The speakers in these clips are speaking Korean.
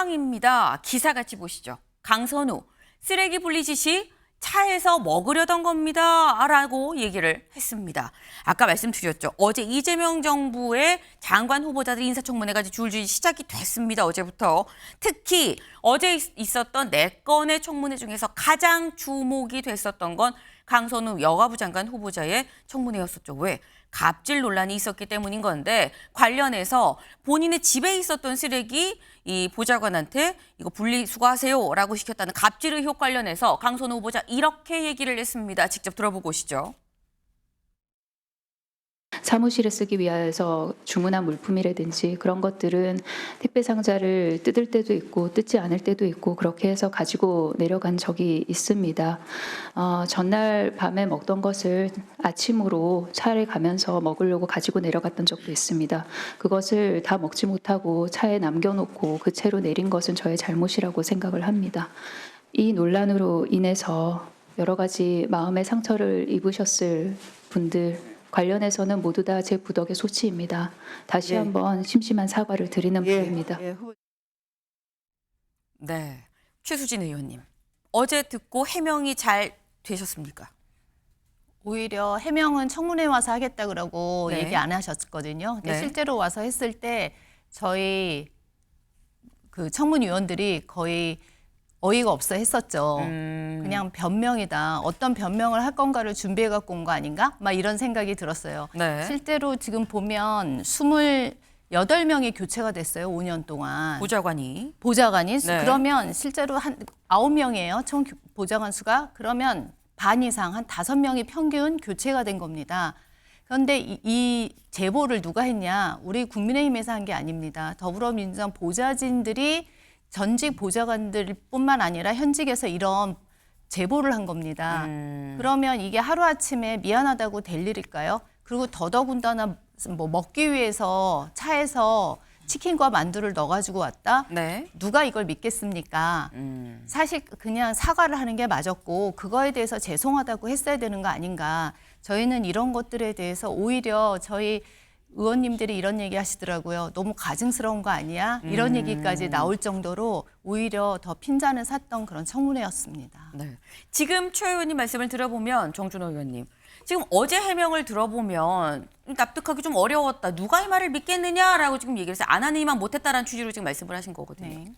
한창입니다. 기사 같이 보시죠. 강선우, 쓰레기 분리지 시 차에서 먹으려던 겁니다. 라고 얘기를 했습니다. 아까 말씀드렸죠. 어제 이재명 정부의 장관 후보자들 인사청문회가 줄줄이 시작이 됐습니다. 어제부터. 특히 어제 있었던 4건의 청문회 중에서 가장 주목이 됐었던 건 강선우 여가부 장관 후보자의 청문회였었죠. 왜? 갑질 논란이 있었기 때문인 건데 관련해서 본인의 집에 있었던 쓰레기 이 보좌관한테 이거 분리수거하세요라고 시켰다는 갑질 의혹 관련해서 강선우 후보자 이렇게 얘기를 했습니다. 직접 들어보고 오시죠. 사무실에 쓰기 위해서 주문한 물품이라든지 그런 것들은 택배 상자를 뜯을 때도 있고 뜯지 않을 때도 있고 그렇게 해서 가지고 내려간 적이 있습니다. 전날 밤에 먹던 것을 아침으로 차에 가면서 먹으려고 가지고 내려갔던 적도 있습니다. 그것을 다 먹지 못하고 차에 남겨놓고 그 채로 내린 것은 저의 잘못이라고 생각을 합니다. 이 논란으로 인해서 여러 가지 마음의 상처를 입으셨을 분들 관련해서는 모두 다 제 부덕의 소치입니다. 다시 한번 심심한 사과를 드리는 바입니다. 네, 최수진 의원님. 어제 듣고 해명이 잘 되셨습니까? 오히려 해명은 청문회 와서 하겠다 그러고 네. 얘기 안 하셨거든요. 근데 네. 실제로 와서 했을 때 저희 그 청문위원들이 거의 어이가 없어 했었죠. 그냥 변명이다. 어떤 변명을 할 건가를 준비해 갖고 온 거 아닌가? 막 이런 생각이 들었어요. 네. 실제로 지금 보면 28명이 교체가 됐어요. 5년 동안. 보좌관이. 보좌관이. 네. 그러면 실제로 한 9명이에요. 총 보좌관 수가. 그러면 반 이상 한 5명이 평균 교체가 된 겁니다. 그런데 이 제보를 누가 했냐? 우리 국민의힘에서 한 게 아닙니다. 더불어민주당 보좌진들이 전직 보좌관들뿐만 아니라 현직에서 이런 제보를 한 겁니다. 그러면 이게 하루아침에 미안하다고 될 일일까요? 그리고 더더군다나 뭐 먹기 위해서 차에서 치킨과 만두를 넣어가지고 왔다? 네. 누가 이걸 믿겠습니까? 사실 그냥 사과를 하는 게 맞았고 그거에 대해서 죄송하다고 했어야 되는 거 아닌가. 저희는 이런 것들에 대해서 오히려 저희 의원님들이 이런 얘기 하시더라고요. 너무 가증스러운 거 아니야? 이런 얘기까지 나올 정도로 오히려 더 핀잔을 샀던 그런 청문회였습니다. 네. 지금 최 의원님 말씀을 들어보면 정준호 의원님. 지금 어제 해명을 들어보면 납득하기 좀 어려웠다. 누가 이 말을 믿겠느냐라고 지금 얘기를 해서 안 하는 이만 못했다라는 취지로 지금 말씀을 하신 거거든요. 네.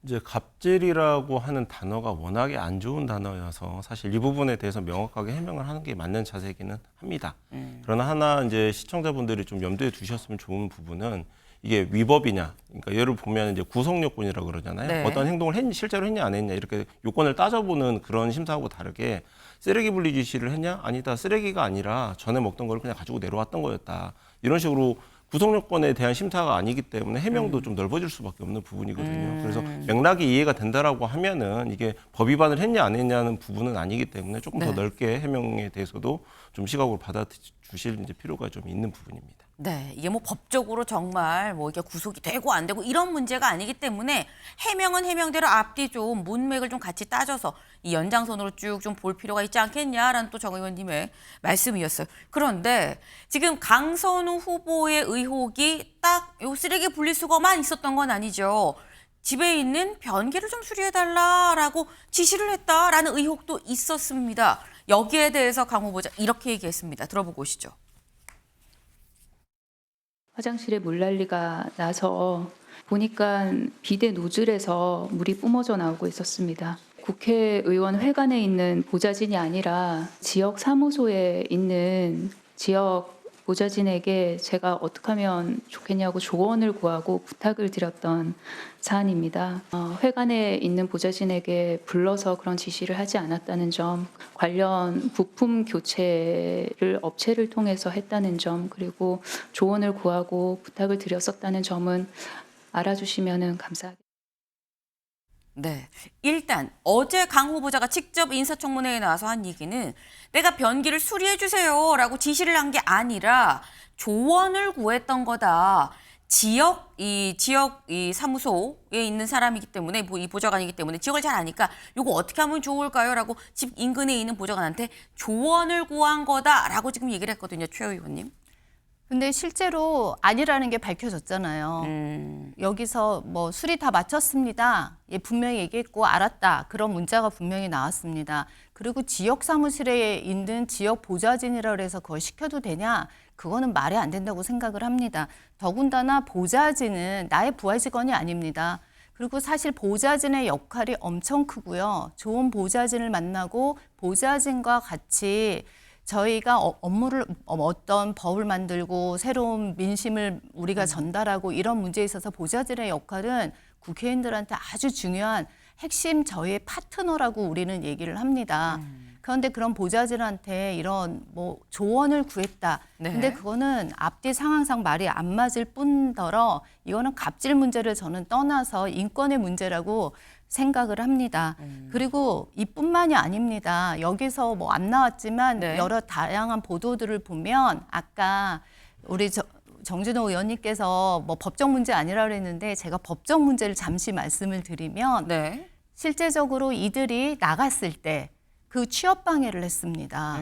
이제 갑질이라고 하는 단어가 워낙에 안 좋은 단어여서 사실 이 부분에 대해서 명확하게 해명을 하는 게 맞는 자세이기는 합니다. 그러나 하나 이제 시청자분들이 좀 염두에 두셨으면 좋은 부분은 이게 위법이냐, 그러니까 예를 보면 이제 구성 요건이라고 그러잖아요. 네. 어떤 행동을 실제로 했냐 안 했냐 이렇게 요건을 따져보는 그런 심사하고 다르게 쓰레기 분리 지시를 했냐? 아니다. 쓰레기가 아니라 전에 먹던 걸 그냥 가지고 내려왔던 거였다. 이런 식으로 구성 요건에 대한 심사가 아니기 때문에 해명도 좀 넓어질 수밖에 없는 부분이거든요. 그래서 맥락이 이해가 된다라고 하면은 이게 법 위반을 했냐 안 했냐는 부분은 아니기 때문에 조금 더 네. 넓게 해명에 대해서도 좀 시각으로 받아주실 이제 필요가 좀 있는 부분입니다. 네, 이게 뭐 법적으로 정말 뭐 이게 구속이 되고 안 되고 이런 문제가 아니기 때문에 해명은 해명대로 앞뒤 좀 문맥을 좀 같이 따져서 이 연장선으로 쭉 좀 볼 필요가 있지 않겠냐라는 또 정 의원님의 말씀이었어요. 그런데 지금 강선우 후보의 의혹이 딱 요 쓰레기 분리수거만 있었던 건 아니죠. 집에 있는 변기를 좀 수리해달라라고 지시를 했다라는 의혹도 있었습니다. 여기에 대해서 강 후보자 이렇게 얘기했습니다. 들어보고 오시죠. 화장실에 물난리가 나서 보니까 비데 노즐에서 물이 뿜어져 나오고 있었습니다. 국회의원 회관에 있는 보좌진이 아니라 지역 사무소에 있는 지역 보좌진에게 제가 어떻게 하면 좋겠냐고 조언을 구하고 부탁을 드렸던 사안입니다. 회관에 있는 보좌진에게 불러서 그런 지시를 하지 않았다는 점, 관련 부품 교체를 업체를 통해서 했다는 점, 그리고 조언을 구하고 부탁을 드렸었다는 점은 알아주시면 감사하겠습니다. 네. 일단 어제 강 후보자가 직접 인사청문회에 나와서 한 얘기는 내가 변기를 수리해 주세요라고 지시를 한 게 아니라 조언을 구했던 거다. 지역 이 사무소에 있는 사람이기 때문에 이 보좌관이기 때문에 지역을 잘 아니까 이거 어떻게 하면 좋을까요?라고 집 인근에 있는 보좌관한테 조언을 구한 거다라고 지금 얘기를 했거든요. 최 의원님. 근데 실제로 아니라는 게 밝혀졌잖아요. 여기서 뭐 수리 다 마쳤습니다. 예, 분명히 얘기했고 알았다. 그런 문자가 분명히 나왔습니다. 그리고 지역 사무실에 있는 지역 보좌진이라 그래서 그걸 시켜도 되냐? 그거는 말이 안 된다고 생각을 합니다. 더군다나 보좌진은 나의 부하 직원이 아닙니다. 그리고 사실 보좌진의 역할이 엄청 크고요. 좋은 보좌진을 만나고 보좌진과 같이 저희가 업무를 어떤 법을 만들고 새로운 민심을 우리가 전달하고 이런 문제에 있어서 보좌진의 역할은 국회의원들한테 아주 중요한 핵심 저희의 파트너라고 우리는 얘기를 합니다. 그런데 그런 보좌진한테 이런 뭐 조언을 구했다. 네. 근데 그거는 앞뒤 상황상 말이 안 맞을 뿐더러 이거는 갑질 문제를 저는 떠나서 인권의 문제라고 생각을 합니다. 그리고 이뿐만이 아닙니다. 여기서 뭐 안 나왔지만 네. 여러 다양한 보도들을 보면 아까 우리 정진호 의원님께서 뭐 법적 문제 아니라 그랬는데 제가 법적 문제를 잠시 말씀을 드리면 네. 실제적으로 이들이 나갔을 때 그 취업 방해를 했습니다.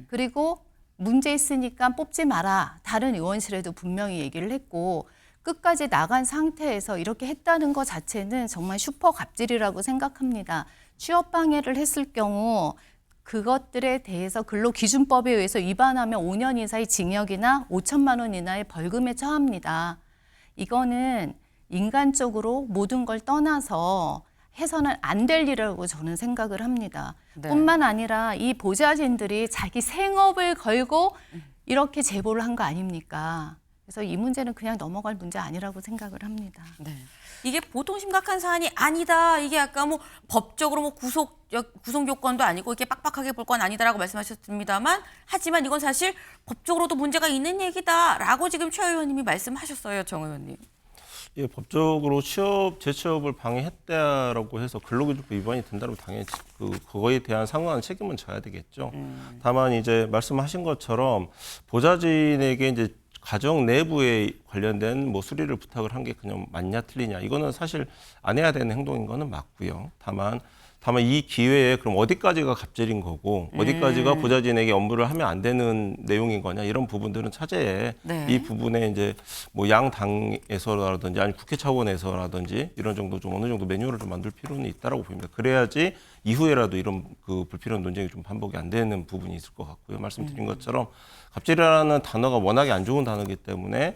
그리고 문제 있으니까 뽑지 마라. 다른 의원실에도 분명히 얘기를 했고 끝까지 나간 상태에서 이렇게 했다는 것 자체는 정말 슈퍼 갑질이라고 생각합니다. 취업 방해를 했을 경우 그것들에 대해서 근로기준법에 의해서 위반하면 5년 이상의 징역이나 5천만 원 이하의 벌금에 처합니다. 이거는 인간적으로 모든 걸 떠나서 해서는 안 될 일이라고 저는 생각을 합니다. 네. 뿐만 아니라 이 보좌진들이 자기 생업을 걸고 이렇게 제보를 한 거 아닙니까? 그래서 이 문제는 그냥 넘어갈 문제 아니라고 생각을 합니다. 네. 이게 보통 심각한 사안이 아니다. 이게 아까 뭐 법적으로 뭐 구속 요건도 아니고 이렇게 빡빡하게 볼 건 아니다라고 말씀하셨습니다만 하지만 이건 사실 법적으로도 문제가 있는 얘기다라고 지금 최 의원님이 말씀하셨어요, 정 의원님. 예, 법적으로 재취업을 방해했다라고 해서 근로기준법 위반이 된다고 당연히 그거에 대한 상응하는 책임은 져야 되겠죠. 다만 이제 말씀하신 것처럼 보좌진에게 이제 가정 내부에 관련된 뭐 수리를 부탁을 한 게 그냥 맞냐 틀리냐 이거는 사실 안 해야 되는 행동인 거는 맞고요. 다만 이 기회에 그럼 어디까지가 갑질인 거고 어디까지가 보좌진에게 업무를 하면 안 되는 내용인 거냐 이런 부분들은 차제에 네. 이 부분에 이제 뭐 양 당에서라든지 아니 국회 차원에서라든지 이런 정도 좀 어느 정도 매뉴얼을 좀 만들 필요는 있다라고 봅니다. 그래야지 이후에라도 이런 그 불필요한 논쟁이 좀 반복이 안 되는 부분이 있을 것 같고요. 말씀드린 것처럼 갑질이라는 단어가 워낙에 안 좋은 단어이기 때문에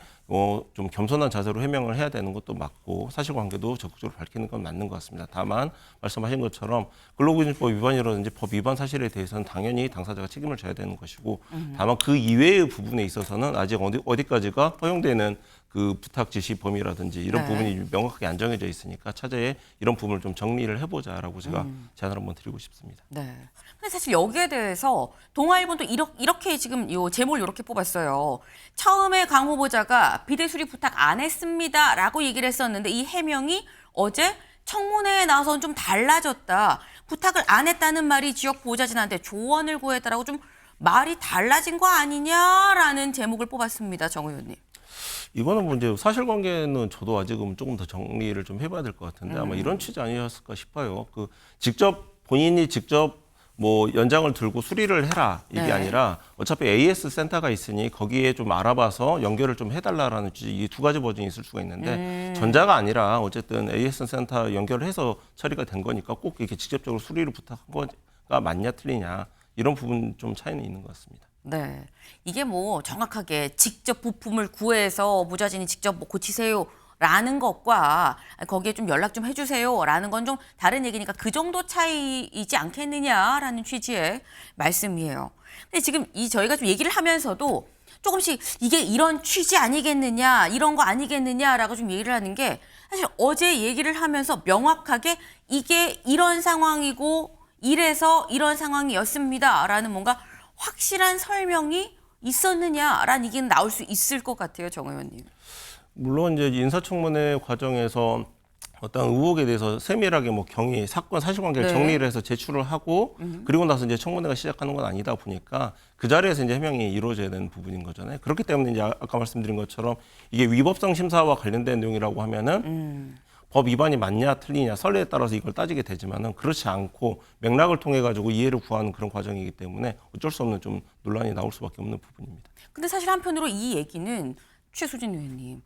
좀 겸손한 자세로 해명을 해야 되는 것도 맞고 사실관계도 적극적으로 밝히는 건 맞는 것 같습니다. 다만 말씀하신 것처럼 근로기준법 위반이라든지 법 위반 사실에 대해서는 당연히 당사자가 책임을 져야 되는 것이고 다만 그 이외의 부분에 있어서는 아직 어디까지가 허용되는 그 부탁 지시 범위라든지 이런 네. 부분이 명확하게 안 정해져 있으니까 차제에 이런 부분을 좀 정리를 해보자라고 제가 제안을 한번 드리고 싶습니다. 네. 근데 사실 여기에 대해서 동아일보도 이렇게 지금 요 제목을 이렇게 뽑았어요. 처음에 강 후보자가 비대 수리 부탁 안 했습니다라고 얘기를 했었는데 이 해명이 어제 청문회에 나와서는 좀 달라졌다. 부탁을 안 했다는 말이 지역 보좌진한테 조언을 구했다라고 좀 말이 달라진 거 아니냐라는 제목을 뽑았습니다. 정 의원님. 이거는 뭐 이제 사실관계는 저도 아직은 조금 더 정리를 좀 해봐야 될 것 같은데 아마 이런 취지 아니었을까 싶어요. 본인이 직접 뭐 연장을 들고 수리를 해라 이게 네. 아니라 어차피 AS 센터가 있으니 거기에 좀 알아봐서 연결을 좀 해달라라는 취지 이 두 가지 버전이 있을 수가 있는데 전자가 아니라 어쨌든 AS 센터 연결을 해서 처리가 된 거니까 꼭 이렇게 직접적으로 수리를 부탁한 거가 맞냐 틀리냐 이런 부분 좀 차이는 있는 것 같습니다. 네. 이게 뭐 정확하게 직접 부품을 구해서 보좌진이 직접 뭐 고치세요라는 것과 거기에 좀 연락 좀 해주세요라는 건 좀 다른 얘기니까 그 정도 차이이지 않겠느냐라는 취지의 말씀이에요. 근데 지금 저희가 좀 얘기를 하면서도 조금씩 이게 이런 취지 아니겠느냐, 이런 거 아니겠느냐라고 좀 얘기를 하는 게 사실 어제 얘기를 하면서 명확하게 이게 이런 상황이고 이래서 이런 상황이었습니다라는 뭔가 확실한 설명이 있었느냐라는 얘기는 나올 수 있을 것 같아요, 정 의원님. 물론 이제 인사청문회 과정에서 어떤 의혹에 대해서 세밀하게 뭐 사건 사실관계를 네. 정리를 해서 제출을 하고 그리고 나서 이제 청문회가 시작하는 건 아니다 보니까 그 자리에서 이제 해명이 이루어져야 되는 부분인 거잖아요. 그렇기 때문에 이제 아까 말씀드린 것처럼 이게 위법성 심사와 관련된 내용이라고 하면은 법 위반이 맞냐 틀리냐 선례에 따라서 이걸 따지게 되지만은 그렇지 않고 맥락을 통해 가지고 이해를 구하는 그런 과정이기 때문에 어쩔 수 없는 좀 논란이 나올 수밖에 없는 부분입니다. 근데 사실 한편으로 이 얘기는 최수진 의원님,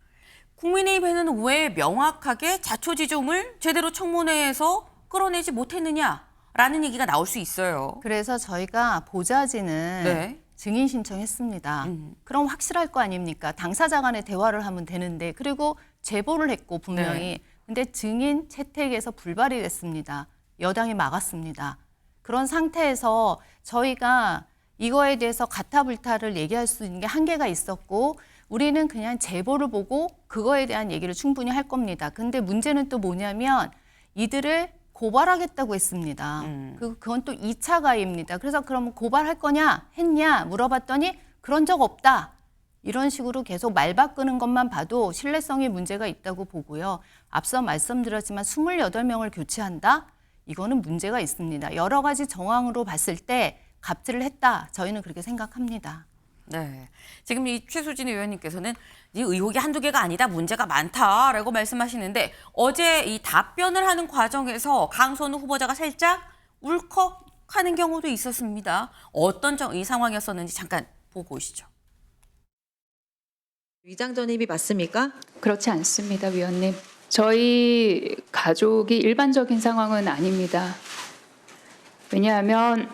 국민의힘에는 왜 명확하게 자초지종을 제대로 청문회에서 끌어내지 못했느냐라는 얘기가 나올 수 있어요. 그래서 저희가 보좌진은 네. 증인 신청했습니다. 그럼 확실할 거 아닙니까? 당사자 간에 대화를 하면 되는데, 그리고 제보를 했고 분명히. 네. 근데 증인 채택에서 불발이 됐습니다. 여당이 막았습니다. 그런 상태에서 저희가 이거에 대해서 가타불타를 얘기할 수 있는 게 한계가 있었고, 우리는 그냥 제보를 보고 그거에 대한 얘기를 충분히 할 겁니다. 근데 문제는 또 뭐냐면 이들을 고발하겠다고 했습니다. 그건 또 2차 가해입니다. 그래서 그러면 고발할 거냐 했냐 물어봤더니 그런 적 없다. 이런 식으로 계속 말 바꾸는 것만 봐도 신뢰성에 문제가 있다고 보고요. 앞서 말씀드렸지만 28명을 교체한다? 이거는 문제가 있습니다. 여러 가지 정황으로 봤을 때 갑질을 했다. 저희는 그렇게 생각합니다. 네. 지금 이 최수진 의원님께서는 이 의혹이 한두 개가 아니다, 문제가 많다라고 말씀하시는데 어제 이 답변을 하는 과정에서 강선우 후보자가 살짝 울컥하는 경우도 있었습니다. 어떤 이 상황이었었는지 잠깐 보고 오시죠. 위장 전입이 맞습니까? 그렇지 않습니다, 위원님. 저희 가족이 일반적인 상황은 아닙니다. 왜냐하면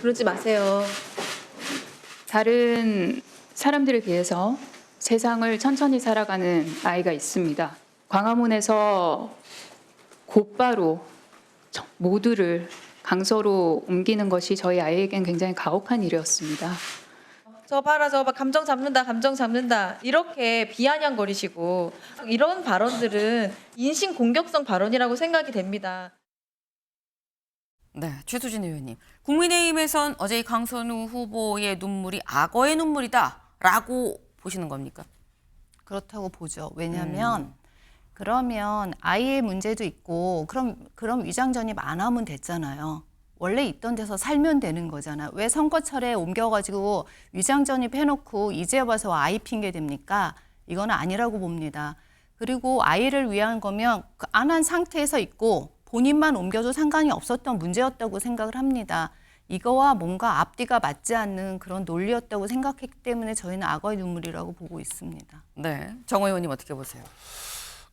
그러지 마세요. 다른 사람들에 비해서 세상을 천천히 살아가는 아이가 있습니다. 광화문에서 곧바로 모두를 강서로 옮기는 것이 저희 아이에겐 굉장히 가혹한 일이었습니다. 저 봐라 저 봐 감정 잡는다 이렇게 비아냥거리시고 이런 발언들은 인신 공격성 발언이라고 생각이 됩니다. 네, 최수진 의원님. 국민의힘에선 어제 이 강선우 후보의 눈물이 악어의 눈물이다라고 보시는 겁니까? 그렇다고 보죠. 왜냐하면 그러면 아이의 문제도 있고 그럼 위장 전입 안 하면 됐잖아요. 원래 있던 데서 살면 되는 거잖아요. 왜 선거철에 옮겨가지고 위장 전입 해놓고 이제 와서 아이 핑계 됩니까? 이건 아니라고 봅니다. 그리고 아이를 위한 거면 안 한 상태에서 있고 본인만 옮겨도 상관이 없었던 문제였다고 생각을 합니다. 이거와 뭔가 앞뒤가 맞지 않는 그런 논리였다고 생각했기 때문에 저희는 악어의 눈물이라고 보고 있습니다. 네, 정 의원님 어떻게 보세요?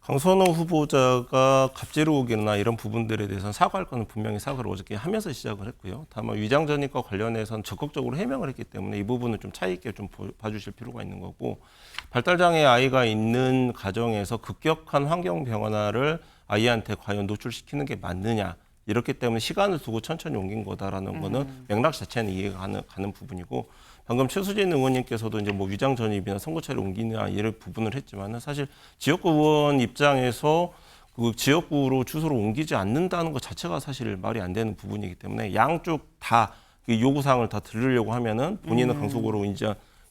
강선호 후보자가 갑질 의혹이나 이런 부분들에 대해서는 사과할 거는 분명히 사과를 어저께 하면서 시작을 했고요. 다만 위장 전입과 관련해서는 적극적으로 해명을 했기 때문에 이 부분은 좀 차이 있게 좀 봐주실 필요가 있는 거고, 발달장애 아이가 있는 가정에서 급격한 환경 변화를 아이한테 과연 노출시키는 게 맞느냐, 이렇기 때문에 시간을 두고 천천히 옮긴 거다라는 거는 맥락 자체는 이해가 가는 부분이고, 방금 최수진 의원님께서도 이제 뭐 위장 전입이나 선거차를 옮기냐 이런 부분을 했지만은 사실 지역구 의원 입장에서 그 지역구로 주소를 옮기지 않는다는 것 자체가 사실 말이 안 되는 부분이기 때문에 양쪽 다 그 요구사항을 다 들으려고 하면은 본인은 강속으로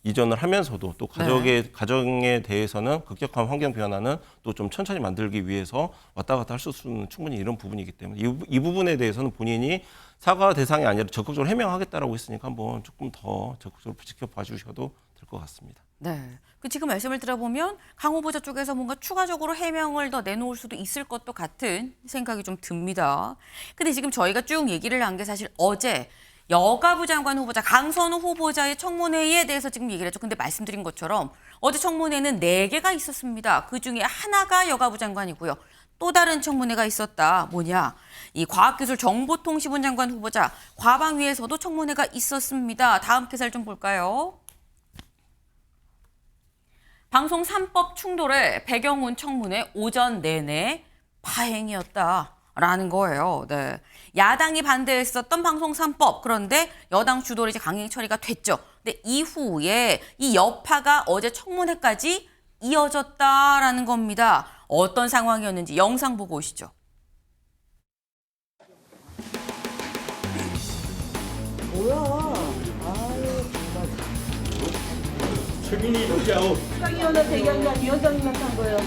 이전을 하면서도 또 가정에 대해서는 급격한 환경 변화는 또 좀 천천히 만들기 위해서 왔다 갔다 할 수는 충분히 이런 부분이기 때문에 이 부분에 대해서는 본인이 사과 대상이 아니라 적극적으로 해명하겠다라고 했으니까 한번 조금 더 적극적으로 지켜봐 주셔도 될 것 같습니다. 네. 그 지금 말씀을 들어보면 강 후보자 쪽에서 뭔가 추가적으로 해명을 더 내놓을 수도 있을 것도 같은 생각이 좀 듭니다. 근데 지금 저희가 쭉 얘기를 한 게 사실 어제 여가부 장관 후보자 강선우 후보자의 청문회에 대해서 지금 얘기를 했죠. 근데 말씀드린 것처럼 어제 청문회는 4개가 있었습니다. 그중에 하나가 여가부 장관이고요. 또 다른 청문회가 있었다. 뭐냐? 이 과학기술정보통신부 장관 후보자 과방위에서도 청문회가 있었습니다. 다음 기사를 좀 볼까요? 방송 3법 충돌에 배경훈 청문회 오전 내내 파행이었다라는 거예요. 네. 야당이 반대했었던 방송 3법, 그런데 여당 주도로 이제 강행 처리가 됐죠. 근데 이후에 이 여파가 어제 청문회까지 이어졌다라는 겁니다. 어떤 상황이었는지 영상 보고 오시죠. 최근이 이렇게 아웃. 상위원회 대경단 위원장님한테 한 거예요.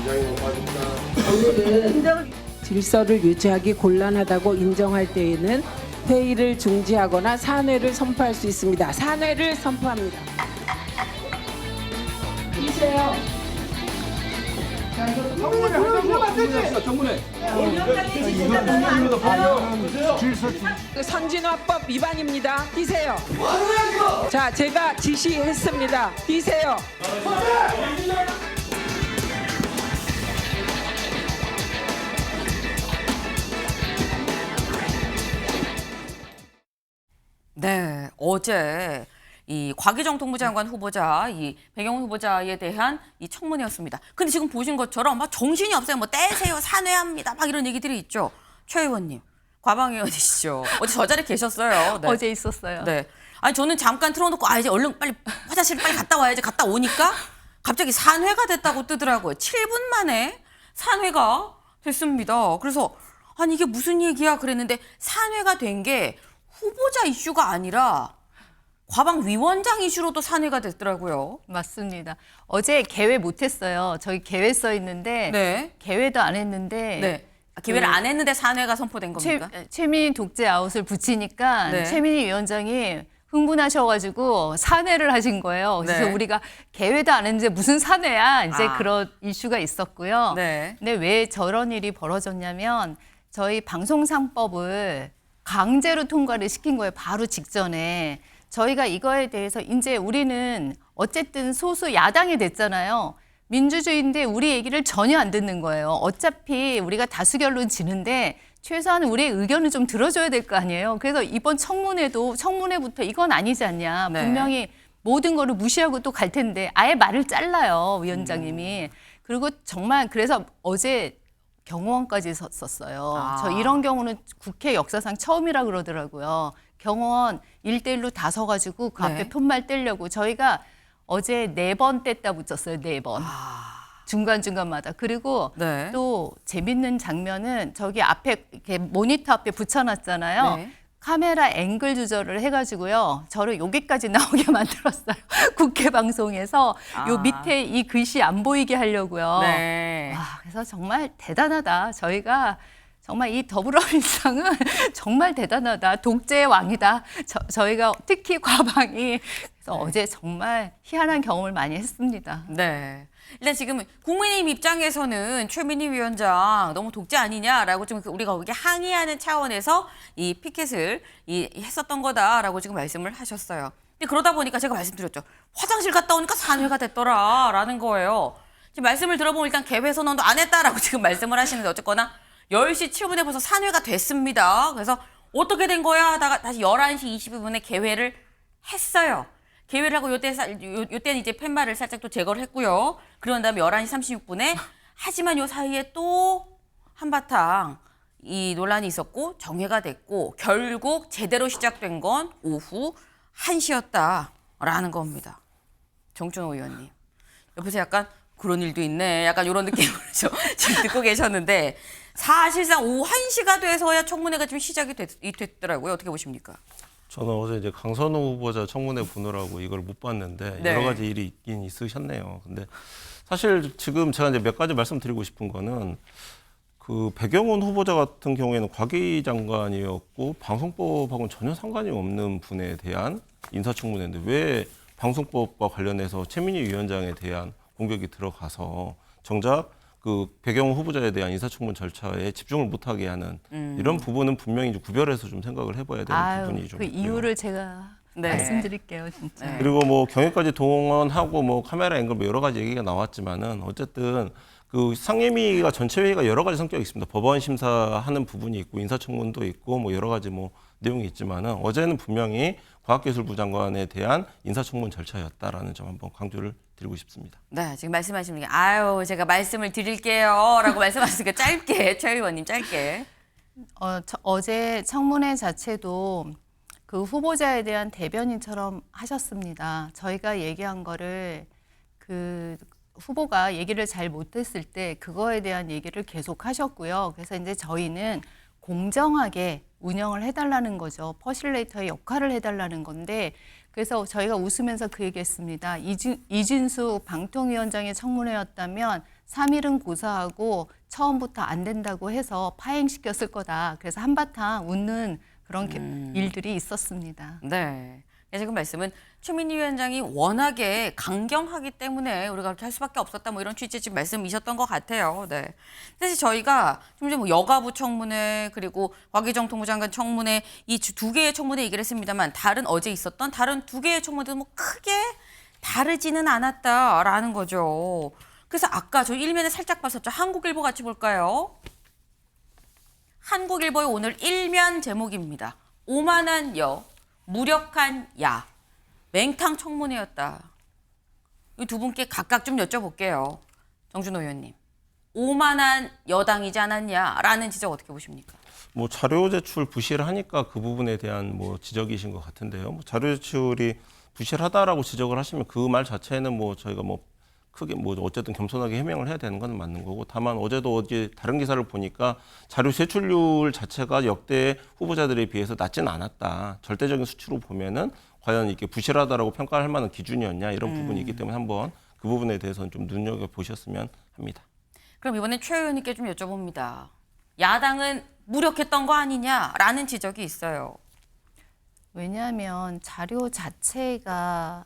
오늘은 질서를 유지하기 곤란하다고 인정할 때에는 회의를 중지하거나 산회를 선포할 수 있습니다. 산회를 선포합니다. 주세요. 그 선진화법 위반입니다. 뛰세요. 자, 제가 지시했습니다. 뛰세요. 네, 어제 이 곽희정 통부장관 후보자, 이 배경훈 후보자에 대한 이 청문회였습니다. 근데 지금 보신 것처럼 막 정신이 없어요. 뭐 떼세요, 산회합니다. 막 이런 얘기들이 있죠. 최 의원님, 과방 의원이시죠. 어제 저 자리에 계셨어요. 네. 어제 있었어요. 네. 아니 저는 잠깐 틀어놓고 이제 얼른 빨리 화장실 빨리 갔다 와야지. 갔다 오니까 갑자기 산회가 됐다고 뜨더라고요. 7분 만에 산회가 됐습니다. 그래서 아니 이게 무슨 얘기야 그랬는데 산회가 된 게 후보자 이슈가 아니라 과방 위원장 이슈로도 산회가 됐더라고요. 맞습니다. 어제 개회 못했어요. 저희 개회 써 있는데 네. 개회도 안 했는데 네. 기회를 안 했는데 산회가 선포된 겁니까? 최민희 독재 아웃을 붙이니까 네. 최민희 위원장이 흥분하셔가지고 산회를 하신 거예요. 그래서 네. 우리가 개회도 안 했는데 무슨 산회야 이제 아. 그런 이슈가 있었고요. 네. 근데 왜 저런 일이 벌어졌냐면 저희 방송상법을 강제로 통과를 시킨 거예요. 바로 직전에. 저희가 이거에 대해서 이제 우리는 어쨌든 소수 야당이 됐잖아요. 민주주의인데 우리 얘기를 전혀 안 듣는 거예요. 어차피 우리가 다수결로 지는데 최소한 우리의 의견을 좀 들어줘야 될 거 아니에요. 그래서 이번 청문회부터 이건 아니지 않냐. 네. 분명히 모든 거를 무시하고 또 갈 텐데 아예 말을 잘라요. 위원장님이. 그리고 정말 그래서 어제 경호원까지 썼어요. 아. 저 이런 경우는 국회 역사상 처음이라 그러더라고요. 경호원 1대1로 다 서가지고 그 네. 앞에 표말 떼려고 저희가 어제 4번 뗐다 붙였어요. 4번. 중간중간마다. 그리고 네. 또 재밌는 장면은 저기 앞에 이렇게 모니터 앞에 붙여놨잖아요. 네. 카메라 앵글 조절을 해가지고요. 저를 여기까지 나오게 만들었어요. 국회 방송에서 요 밑에 이 글씨 안 보이게 하려고요. 네. 와, 그래서 정말 대단하다. 저희가 정말 이 더불어민주당은 정말 대단하다. 독재의 왕이다. 저희가 특히 과방이 그래서 어제 정말 희한한 경험을 많이 했습니다. 네. 일단 지금 국민의힘 입장에서는 최민희 위원장 너무 독재 아니냐라고 좀 우리가 거기에 항의하는 차원에서 이 피켓을 했었던 거다라고 지금 말씀을 하셨어요. 근데 그러다 보니까 제가 말씀드렸죠. 화장실 갔다 오니까 산회가 됐더라라는 거예요. 지금 말씀을 들어보면 일단 개회 선언도 안 했다라고 지금 말씀을 하시는데 어쨌거나 10시 7분에 벌써 산회가 됐습니다. 그래서 어떻게 된 거야 하다가 다시 11시 22분에 개회를 했어요. 개회를 하고 요때는 이제 팻말을 살짝 또 제거를 했고요. 그런 다음에 11시 36분에 하지만 요 사이에 또 한바탕 이 논란이 있었고 정회가 됐고 결국 제대로 시작된 건 오후 1시였다라는 겁니다. 정준호 의원님. 옆에서 약간 그런 일도 있네. 약간 이런 느낌으로 지금 듣고 계셨는데 사실상 오후 1시가 돼서야 청문회가 좀 시작이 됐더라고요. 어떻게 보십니까? 저는 어제 이제 강선호 후보자 청문회 보느라고 이걸 못 봤는데 네. 여러 가지 일이 있긴 있으셨네요. 근데 사실 지금 제가 이제 몇 가지 말씀드리고 싶은 거는 그 배경훈 후보자 같은 경우에는 과기 장관이었고 방송법하고는 전혀 상관이 없는 분에 대한 인사청문회인데 왜 방송법과 관련해서 최민희 위원장에 대한 공격이 들어가서 정작 그 배경훈 후보자에 대한 인사청문 절차에 집중을 못하게 하는 이런 부분은 분명히 이제 구별해서 좀 생각을 해봐야 되는 부분이 좀 그 있고요. 이유를 제가 네. 말씀드릴게요, 진짜. 네. 그리고 뭐 경위까지 동원하고 뭐 카메라 앵글 뭐 여러 가지 얘기가 나왔지만은 어쨌든 그 상임위가 전체 회의가 여러 가지 성격이 있습니다. 법원 심사하는 부분이 있고 인사청문도 있고 뭐 여러 가지 뭐 내용이 있지만은 어제는 분명히 과학기술부 장관에 대한 인사청문 절차였다라는 점 한번 강조를 드리고 싶습니다. 네, 지금 말씀하시는 게 아유 제가 말씀을 드릴게요라고 말씀하시니까 짧게 최 의원님 짧게. 어제 청문회 자체도 그 후보자에 대한 대변인처럼 하셨습니다. 저희가 얘기한 거를 그 후보가 얘기를 잘 못했을 때 그거에 대한 얘기를 계속 하셨고요. 그래서 이제 저희는 공정하게 운영을 해달라는 거죠. 퍼실레이터의 역할을 해달라는 건데 그래서 저희가 웃으면서 그 얘기했습니다. 이진수 방통위원장의 청문회였다면 3일은 고사하고 처음부터 안 된다고 해서 파행시켰을 거다. 그래서 한바탕 웃는 그런 일들이 있었습니다. 네. 지금 말씀은 최민희 위원장이 워낙에 강경하기 때문에 우리가 그렇게 할 수밖에 없었다 뭐 이런 취지의 지금 말씀이셨던 것 같아요. 네. 사실 저희가 좀 전에 뭐 여가부 청문회 그리고 곽의정 통무장관 청문회 이 두 개의 청문회 얘기를 했습니다만 어제 있었던 다른 두 개의 청문회도 뭐 크게 다르지는 않았다라는 거죠. 그래서 아까 저 일면에 살짝 봤었죠. 한국일보 같이 볼까요? 한국일보의 오늘 일면 제목입니다. 오만한 여, 무력한 야, 맹탕 청문회였다. 이 두 분께 각각 좀 여쭤볼게요. 정준호 의원님. 오만한 여당이지 않았냐라는 지적 어떻게 보십니까? 뭐 자료 제출 부실하니까 그 부분에 대한 뭐 지적이신 것 같은데요. 뭐 자료 제출이 부실하다라고 지적을 하시면 그 말 자체는 뭐 저희가 뭐 크게 뭐 어쨌든 겸손하게 해명을 해야 되는 건 맞는 거고, 다만 어제 다른 기사를 보니까 자료 제출률 자체가 역대 후보자들에 비해서 낮지는 않았다. 절대적인 수치로 보면은 과연 이게 부실하다라고 평가할 만한 기준이었냐 이런 부분이 있기 때문에 한번 그 부분에 대해서는 좀 눈여겨 보셨으면 합니다. 그럼 이번엔 최 의원님께 좀 여쭤봅니다. 야당은 무력했던 거 아니냐라는 지적이 있어요. 왜냐하면 자료 자체가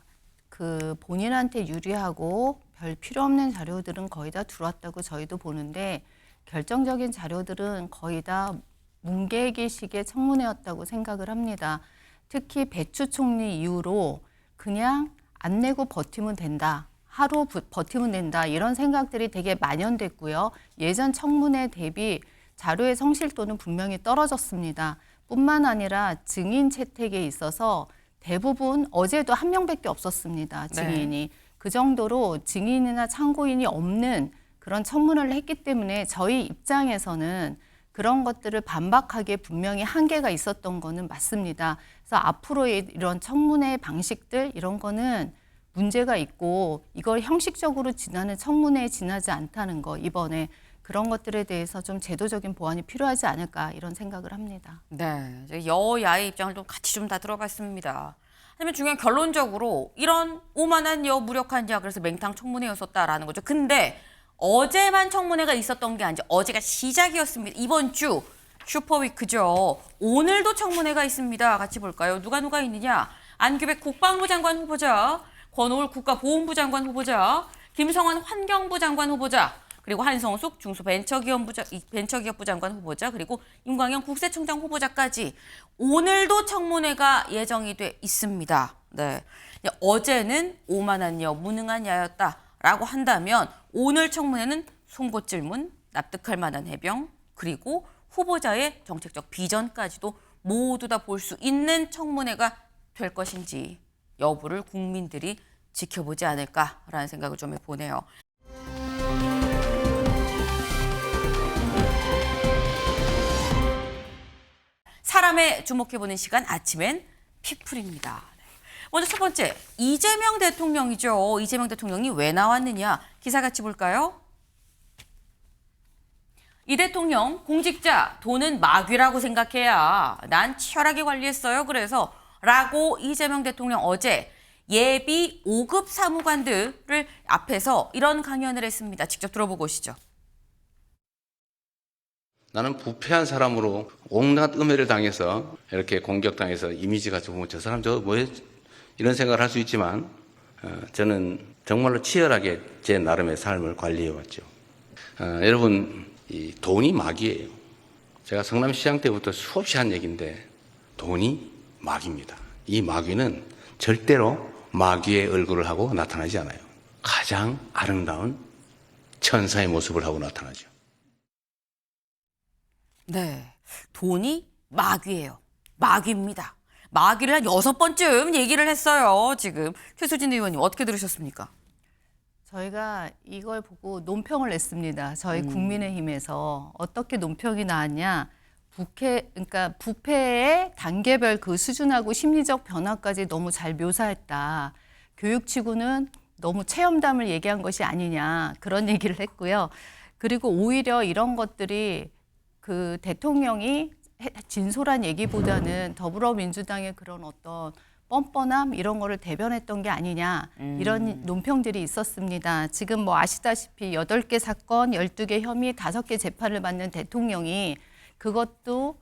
그 본인한테 유리하고 별 필요 없는 자료들은 거의 다 들어왔다고 저희도 보는데, 결정적인 자료들은 거의 다 뭉개기식의 청문회였다고 생각을 합니다. 특히 배추 총리 이후로 그냥 안 내고 버티면 된다. 하루 버티면 된다. 이런 생각들이 되게 만연됐고요. 예전 청문회 대비 자료의 성실도는 분명히 떨어졌습니다. 뿐만 아니라 증인 채택에 있어서 대부분 어제도 한 명밖에 없었습니다. 증인이. 네. 그 정도로 증인이나 참고인이 없는 그런 청문회를 했기 때문에 저희 입장에서는 그런 것들을 반박하기에 분명히 한계가 있었던 거는 맞습니다. 그래서 앞으로의 이런 청문회 방식들 이런 거는 문제가 있고 이걸 형식적으로 지나는 청문회에 지나지 않다는 거, 이번에 그런 것들에 대해서 좀 제도적인 보완이 필요하지 않을까 이런 생각을 합니다. 네, 여야의 입장을 좀 같이 좀 다 들어봤습니다. 하지만 중요한 결론적으로 이런 오만한 여, 무력한 야, 그래서 맹탕 청문회였었다라는 거죠. 근데 어제만 청문회가 있었던 게 아니죠. 어제가 시작이었습니다. 이번 주 슈퍼위크죠. 오늘도 청문회가 있습니다. 같이 볼까요? 누가 있느냐? 안규백 국방부 장관 후보자, 권오을 국가보훈부 장관 후보자, 김성환 환경부 장관 후보자, 그리고 한성숙 중소벤처기업부 장관 후보자, 그리고 임광영 국세청장 후보자까지 오늘도 청문회가 예정이 돼 있습니다. 네. 어제는 오만한 여, 무능한 야였다라고 한다면 오늘 청문회는 송곳 질문, 납득할 만한 해명, 그리고 후보자의 정책적 비전까지도 모두 다 볼 수 있는 청문회가 될 것인지 여부를 국민들이 지켜보지 않을까라는 생각을 좀 해보네요. 사람에 주목해보는 시간, 아침엔 피플입니다. 먼저 첫 번째, 이재명 대통령이죠. 이재명 대통령이 왜 나왔느냐, 기사 같이 볼까요? 이 대통령 공직자 돈은 마귀라고 생각해야 난 치열하게 관리했어요. 그래서 라고 이재명 대통령 어제 예비 5급 사무관들을 앞에서 이런 강연을 했습니다. 직접 들어보고 오시죠. 나는 부패한 사람으로 온갖 음해를 당해서 이렇게 공격당해서 이미지가 좀 저 사람 저 뭐에 이런 생각을 할 수 있지만 저는 정말로 치열하게 제 나름의 삶을 관리해왔죠. 여러분, 이 돈이 마귀예요. 제가 성남시장 때부터 수없이 한 얘기인데 돈이 마귀입니다. 이 마귀는 절대로 마귀의 얼굴을 하고 나타나지 않아요. 가장 아름다운 천사의 모습을 하고 나타나죠. 네, 돈이 마귀예요. 마귀입니다. 마귀를 한 6번쯤 얘기를 했어요. 지금 최수진 의원님 어떻게 들으셨습니까? 저희가 이걸 보고 논평을 냈습니다. 저희 국민의힘에서 어떻게 논평이 나왔냐? 그러니까 부패의 단계별 그 수준하고 심리적 변화까지 너무 잘 묘사했다. 교육치고는 너무 체험담을 얘기한 것이 아니냐, 그런 얘기를 했고요. 그리고 오히려 이런 것들이 그 대통령이 진솔한 얘기보다는 더불어민주당의 그런 어떤 뻔뻔함 이런 거를 대변했던 게 아니냐, 이런 논평들이 있었습니다. 지금 뭐 아시다시피 8개 사건, 12개 혐의, 5개 재판을 받는 대통령이 그것도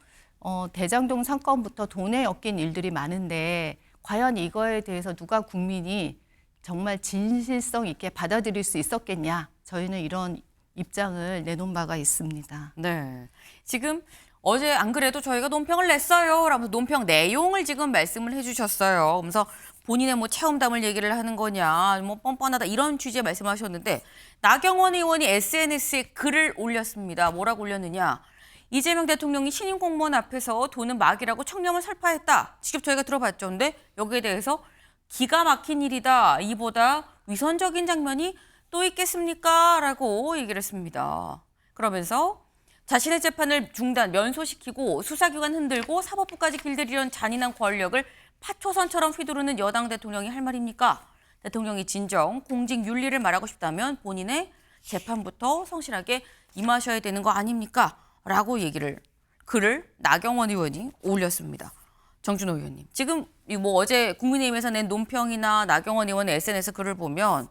대장동 사건부터 돈에 엮인 일들이 많은데 과연 이거에 대해서 누가 국민이 정말 진실성 있게 받아들일 수 있었겠냐. 저희는 이런 입장을 내놓은 바가 있습니다. 네. 지금 어제 안 그래도 저희가 논평을 냈어요. 라면서 논평 내용을 지금 말씀을 해주셨어요. 그래서 본인의 뭐 체험담을 얘기를 하는 거냐, 뭐 뻔뻔하다 이런 취지의 말씀하셨는데 나경원 의원이 SNS에 글을 올렸습니다. 뭐라고 올렸느냐? 이재명 대통령이 신임 공무원 앞에서 돈은 막이라고 청렴을 설파했다. 직접 저희가 들어봤죠. 근데 여기에 대해서 기가 막힌 일이다. 이보다 위선적인 장면이 또 있겠습니까? 라고 얘기를 했습니다. 그러면서 자신의 재판을 중단, 면소시키고 수사기관 흔들고 사법부까지 길들이려는 잔인한 권력을 파초선처럼 휘두르는 여당 대통령이 할 말입니까? 대통령이 진정 공직 윤리를 말하고 싶다면 본인의 재판부터 성실하게 임하셔야 되는 거 아닙니까? 라고 글을 나경원 의원이 올렸습니다. 정준호 의원님, 지금 뭐 어제 국민의힘에서 낸 논평이나 나경원 의원의 SNS 글을 보면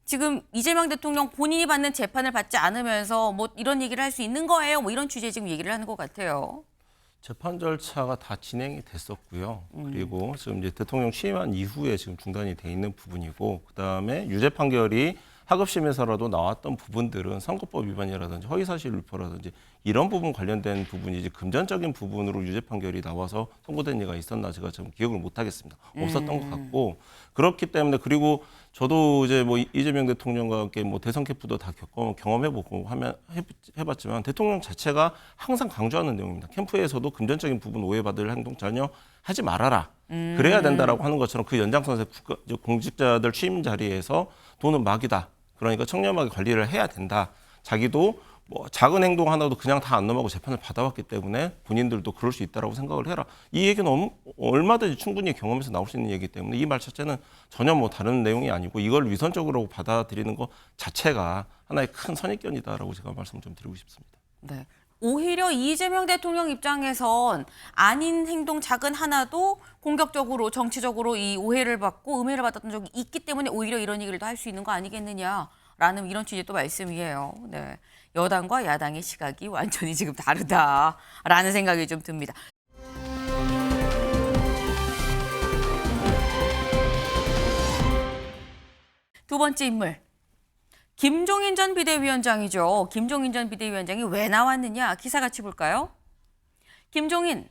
지금 이재명 대통령 본인이 받는 재판을 받지 않으면서 뭐 이런 얘기를 할 수 있는 거예요. 뭐 이런 취지의 지금 얘기를 하는 것 같아요. 재판 절차가 다 진행이 됐었고요. 그리고 지금 이제 대통령 취임한 이후에 지금 중단이 돼 있는 부분이고, 그다음에 유죄 판결이 하급심에서라도 나왔던 부분들은 선거법 위반이라든지 허위사실 유포라든지 이런 부분 관련된 부분이지 금전적인 부분으로 유죄 판결이 나와서 선고된 예가 있었나 제가 좀 기억을 못 하겠습니다. 없었던 것 같고, 그렇기 때문에, 그리고 저도 이제 뭐 이재명 대통령과 함께 뭐 대선 캠프도 다 경험해보고 해봤지만 대통령 자체가 항상 강조하는 내용입니다. 캠프에서도 금전적인 부분 오해받을 행동 전혀 하지 말아라. 그래야 된다라고 하는 것처럼 그 연장선에서 공직자들 취임 자리에서 돈은 막이다. 그러니까 청렴하게 관리를 해야 된다. 자기도 뭐 작은 행동 하나도 그냥 다 안 넘어가고 재판을 받아왔기 때문에 본인들도 그럴 수 있다라고 생각을 해라. 이 얘기는 얼마든지 충분히 경험에서 나올 수 있는 얘기이기 때문에 이 말 자체는 전혀 뭐 다른 내용이 아니고 이걸 위선적으로 받아들이는 것 자체가 하나의 큰 선입견이다라고 제가 말씀 좀 드리고 싶습니다. 네. 오히려 이재명 대통령 입장에선 아닌 행동 작은 하나도 공격적으로 정치적으로 이 오해를 받고 음해를 받았던 적이 있기 때문에 오히려 이런 얘기를 더 할 수 있는 거 아니겠느냐라는 이런 취지의 또 말씀이에요. 네. 여당과 야당의 시각이 완전히 지금 다르다라는 생각이 좀 듭니다. 두 번째 인물. 김종인 전 비대위원장이죠. 김종인 전 비대위원장이 왜 나왔느냐? 기사 같이 볼까요? 김종인,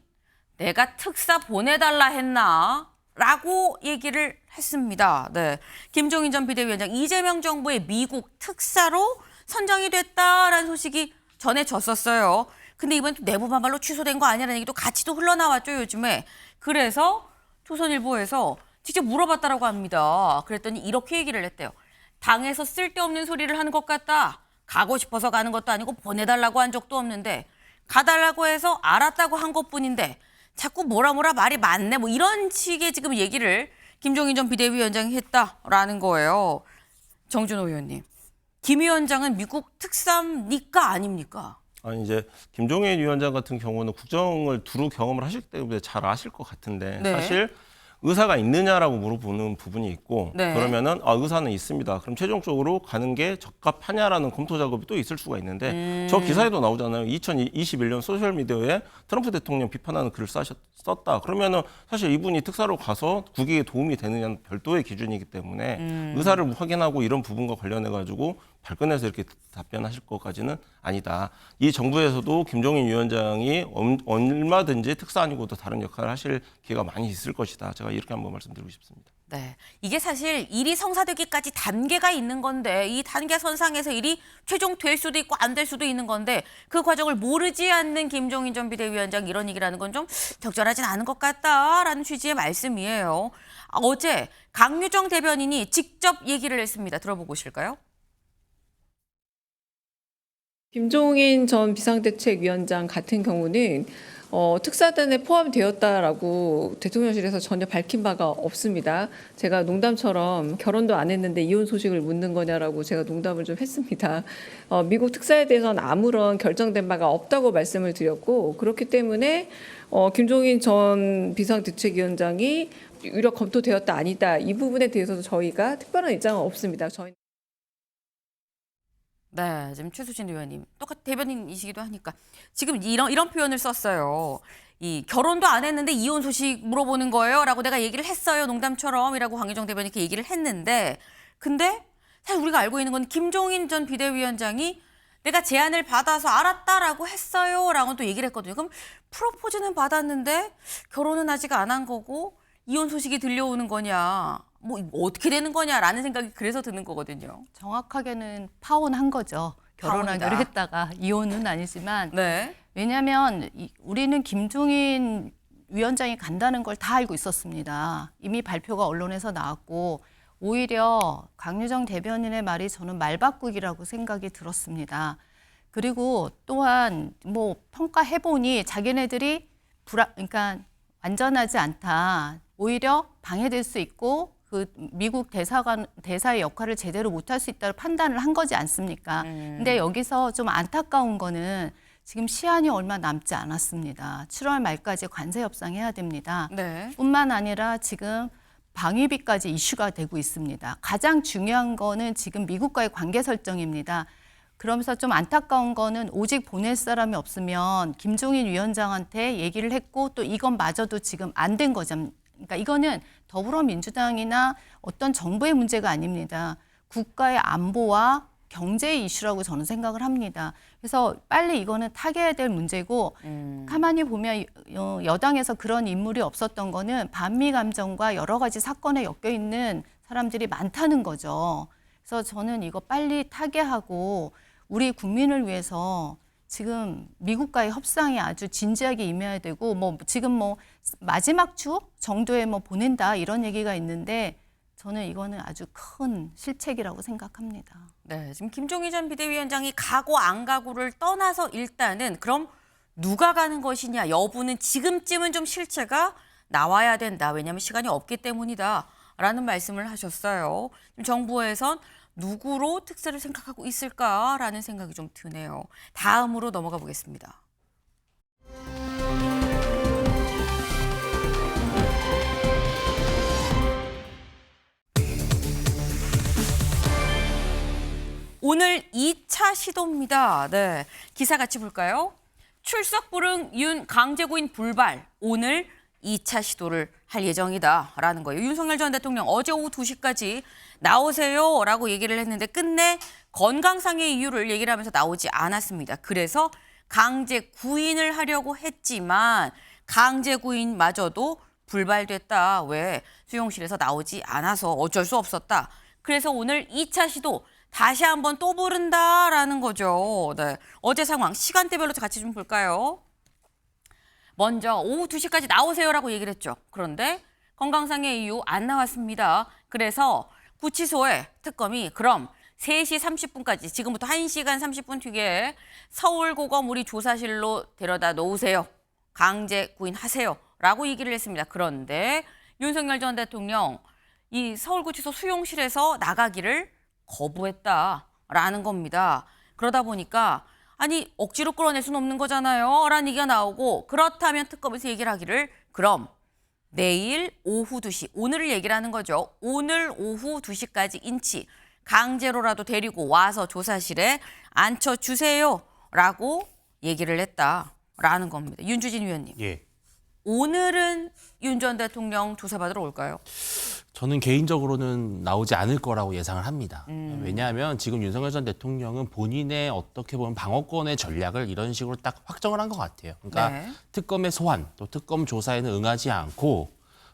내가 특사 보내달라 했나? 라고 얘기를 했습니다. 네. 김종인 전 비대위원장, 이재명 정부의 미국 특사로 선정이 됐다라는 소식이 전해졌었어요. 근데 이번 내부 반발로 취소된 거 아니라는 얘기도 같이 또 흘러나왔죠, 요즘에. 그래서 조선일보에서 직접 물어봤다라고 합니다. 그랬더니 이렇게 얘기를 했대요. 당에서 쓸데없는 소리를 하는 것 같다. 가고 싶어서 가는 것도 아니고 보내달라고 한 적도 없는데 가달라고 해서 알았다고 한 것뿐인데 자꾸 뭐라 말이 많네. 뭐 이런 식의 지금 얘기를 김종인 전 비대위원장이 했다라는 거예요. 정준호 의원님. 김 위원장은 미국 특사입니까 아닙니까? 아니 이제 김종인 위원장 같은 경우는 국정을 두루 경험을 하셨기 때문에 잘 아실 것 같은데 네. 사실 의사가 있느냐라고 물어보는 부분이 있고 네. 그러면은 의사는 있습니다. 그럼 최종적으로 가는 게 적합하냐라는 검토 작업이 또 있을 수가 있는데 저 기사에도 나오잖아요. 2021년 소셜미디어에 트럼프 대통령 비판하는 글을 썼다. 그러면은 사실 이분이 특사로 가서 국익에 도움이 되느냐는 별도의 기준이기 때문에 의사를 확인하고 이런 부분과 관련해 가지고 발끈해서 이렇게 답변하실 것까지는 아니다. 이 정부에서도 김종인 위원장이 얼마든지 특사 아니고도 다른 역할을 하실 기회가 많이 있을 것이다. 제가 이렇게 한번 말씀드리고 싶습니다. 네, 이게 사실 일이 성사되기까지 단계가 있는 건데 이 단계 선상에서 일이 최종 될 수도 있고 안 될 수도 있는 건데 그 과정을 모르지 않는 김종인 전 비대위원장 이런 얘기를 하는 건 좀 적절하진 않은 것 같다라는 취지의 말씀이에요. 어제 강유정 대변인이 직접 얘기를 했습니다. 들어보고 오실까요? 김종인 전 비상대책위원장 같은 경우는 특사단에 포함되었다라고 대통령실에서 전혀 밝힌 바가 없습니다. 제가 농담처럼 결혼도 안 했는데 이혼 소식을 묻는 거냐라고 제가 농담을 좀 했습니다. 미국 특사에 대해서는 아무런 결정된 바가 없다고 말씀을 드렸고 그렇기 때문에 김종인 전 비상대책위원장이 유력 검토되었다 아니다 이 부분에 대해서도 저희가 특별한 입장은 없습니다. 네, 지금 최수진 의원님 똑같은 대변인이시기도 하니까 지금 이런 표현을 썼어요. 이 결혼도 안 했는데 이혼 소식 물어보는 거예요라고 내가 얘기를 했어요. 농담처럼이라고 황유정 대변인이 이렇게 얘기를 했는데 근데 사실 우리가 알고 있는 건 김종인 전 비대위원장이 내가 제안을 받아서 알았다라고 했어요라고 또 얘기를 했거든요. 그럼 프로포즈는 받았는데 결혼은 아직 안 한 거고 이혼 소식이 들려오는 거냐. 뭐 어떻게 되는 거냐라는 생각이 그래서 드는 거거든요. 정확하게는 파혼한 거죠. 결혼하기로 파혼이다. 했다가 이혼은 아니지만 네. 왜냐하면 우리는 김종인 위원장이 간다는 걸 다 알고 있었습니다. 이미 발표가 언론에서 나왔고 오히려 강유정 대변인의 말이 저는 말바꾸기라고 생각이 들었습니다. 그리고 또한 뭐 평가해보니 자기네들이 그러니까 안전하지 않다. 오히려 방해될 수 있고 그 미국 대사의 역할을 제대로 못할 수 있다고 판단을 한 거지 않습니까? 근데 여기서 좀 안타까운 거는 지금 시한이 얼마 남지 않았습니다. 7월 말까지 관세 협상해야 됩니다. 네. 뿐만 아니라 지금 방위비까지 이슈가 되고 있습니다. 가장 중요한 거는 지금 미국과의 관계 설정입니다. 그러면서 좀 안타까운 거는 오직 보낼 사람이 없으면 김종인 위원장한테 얘기를 했고 또 이건마저도 지금 안 된 거죠. 그러니까 이거는 더불어민주당이나 어떤 정부의 문제가 아닙니다. 국가의 안보와 경제의 이슈라고 저는 생각을 합니다. 그래서 빨리 이거는 타개해야 될 문제고 가만히 보면 여당에서 그런 인물이 없었던 거는 반미 감정과 여러 가지 사건에 엮여 있는 사람들이 많다는 거죠. 그래서 저는 이거 빨리 타개하고 우리 국민을 위해서 지금 미국과의 협상에 아주 진지하게 임해야 되고 뭐 지금 뭐 마지막 주 정도에 뭐 보낸다 이런 얘기가 있는데 저는 이거는 아주 큰 실책이라고 생각합니다. 네, 지금 김종인 전 비대위원장이 가고 안 가고를 떠나서 일단은 그럼 누가 가는 것이냐 여부는 지금쯤은 좀 실체가 나와야 된다. 왜냐하면 시간이 없기 때문이다라는 말씀을 하셨어요. 지금 정부에선 누구로 특사를 생각하고 있을까라는 생각이 좀 드네요. 다음으로 넘어가 보겠습니다. 오늘 2차 시도입니다. 네, 기사 같이 볼까요? 출석 불응 윤 강제구인 불발. 오늘 2차 시도를 할 예정이다라는 거예요. 윤석열 전 대통령 어제 오후 2시까지 나오세요라고 얘기를 했는데 끝내 건강상의 이유를 얘기를 하면서 나오지 않았습니다. 그래서 강제 구인을 하려고 했지만 강제 구인마저도 불발됐다. 왜? 수용실에서 나오지 않아서 어쩔 수 없었다. 그래서 오늘 2차 시도 다시 한번 또 부른다라는 거죠. 네. 어제 상황 시간대별로 같이 좀 볼까요? 먼저 오후 2시까지 나오세요라고 얘기를 했죠. 그런데 건강상의 이유 안 나왔습니다. 그래서 구치소에 특검이 그럼 3시 30분까지 지금부터 1시간 30분 뒤에 서울고검 우리 조사실로 데려다 놓으세요. 강제 구인하세요. 라고 얘기를 했습니다. 그런데 윤석열 전 대통령 이 서울구치소 수용실에서 나가기를 거부했다라는 겁니다. 그러다 보니까 아니 억지로 끌어낼 수는 없는 거잖아요. 라는 얘기가 나오고 그렇다면 특검에서 얘기를 하기를 그럼 내일 오후 2시, 오늘을 얘기를 하는 거죠. 오늘 오후 2시까지 인치 강제로라도 데리고 와서 조사실에 앉혀주세요. 라고 얘기를 했다라는 겁니다. 윤주진 위원님. 예. 오늘은 윤 전 대통령 조사받으러 올까요? 저는 개인적으로는 나오지 않을 거라고 예상을 합니다. 왜냐하면 지금 윤석열 전 대통령은 본인의 어떻게 보면 방어권의 전략을 이런 식으로 딱 확정을 한 것 같아요. 그러니까 네. 특검의 소환, 또 특검 조사에는 응하지 않고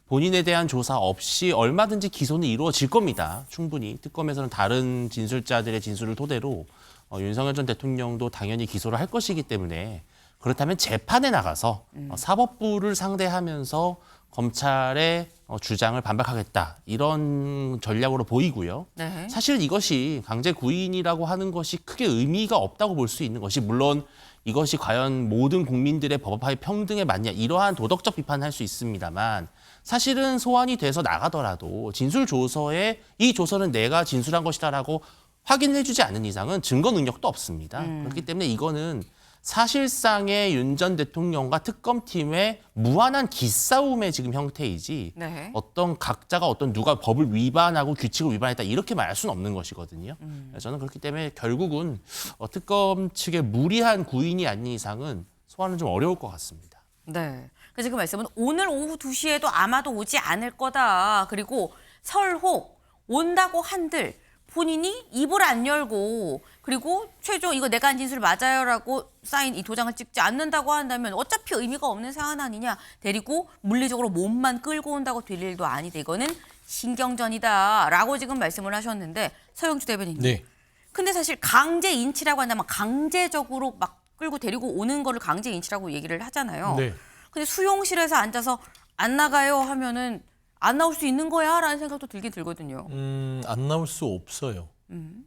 본인에 대한 조사 없이 얼마든지 기소는 이루어질 겁니다. 충분히. 특검에서는 다른 진술자들의 진술을 토대로 윤석열 전 대통령도 당연히 기소를 할 것이기 때문에 그렇다면 재판에 나가서 사법부를 상대하면서 검찰의 주장을 반박하겠다. 이런 전략으로 보이고요. 네. 사실 이것이 강제 구인이라고 하는 것이 크게 의미가 없다고 볼 수 있는 것이 물론 이것이 과연 모든 국민들의 법화의 평등에 맞냐 이러한 도덕적 비판을 할 수 있습니다만 사실은 소환이 돼서 나가더라도 진술조서에 이 조서는 내가 진술한 것이다라고 확인해주지 않는 이상은 증거 능력도 없습니다. 그렇기 때문에 이거는 사실상의 윤 전 대통령과 특검팀의 무한한 기싸움의 지금 형태이지 네. 어떤 각자가 어떤 누가 법을 위반하고 규칙을 위반했다 이렇게 말할 수는 없는 것이거든요. 저는 그렇기 때문에 결국은 특검 측의 무리한 구인이 아닌 이상은 소환은 좀 어려울 것 같습니다. 네. 그래서 그 말씀은 오늘 오후 2시에도 아마도 오지 않을 거다. 그리고 설혹 온다고 한들 본인이 입을 안 열고 그리고 최종 이거 내가 한 진술 맞아요라고 사인 이 도장을 찍지 않는다고 한다면 어차피 의미가 없는 상황 아니냐. 데리고 물리적으로 몸만 끌고 온다고 될 일도 아니다. 이거는 신경전이다라고 지금 말씀을 하셨는데 서영주 대변인님. 네. 근데 사실 강제 인치라고 한다면 강제적으로 막 끌고 데리고 오는 거를 강제 인치라고 얘기를 하잖아요. 네. 근데 수용실에서 앉아서 안 나가요 하면은 안 나올 수 있는 거야라는 생각도 들긴 들거든요. 안 나올 수 없어요.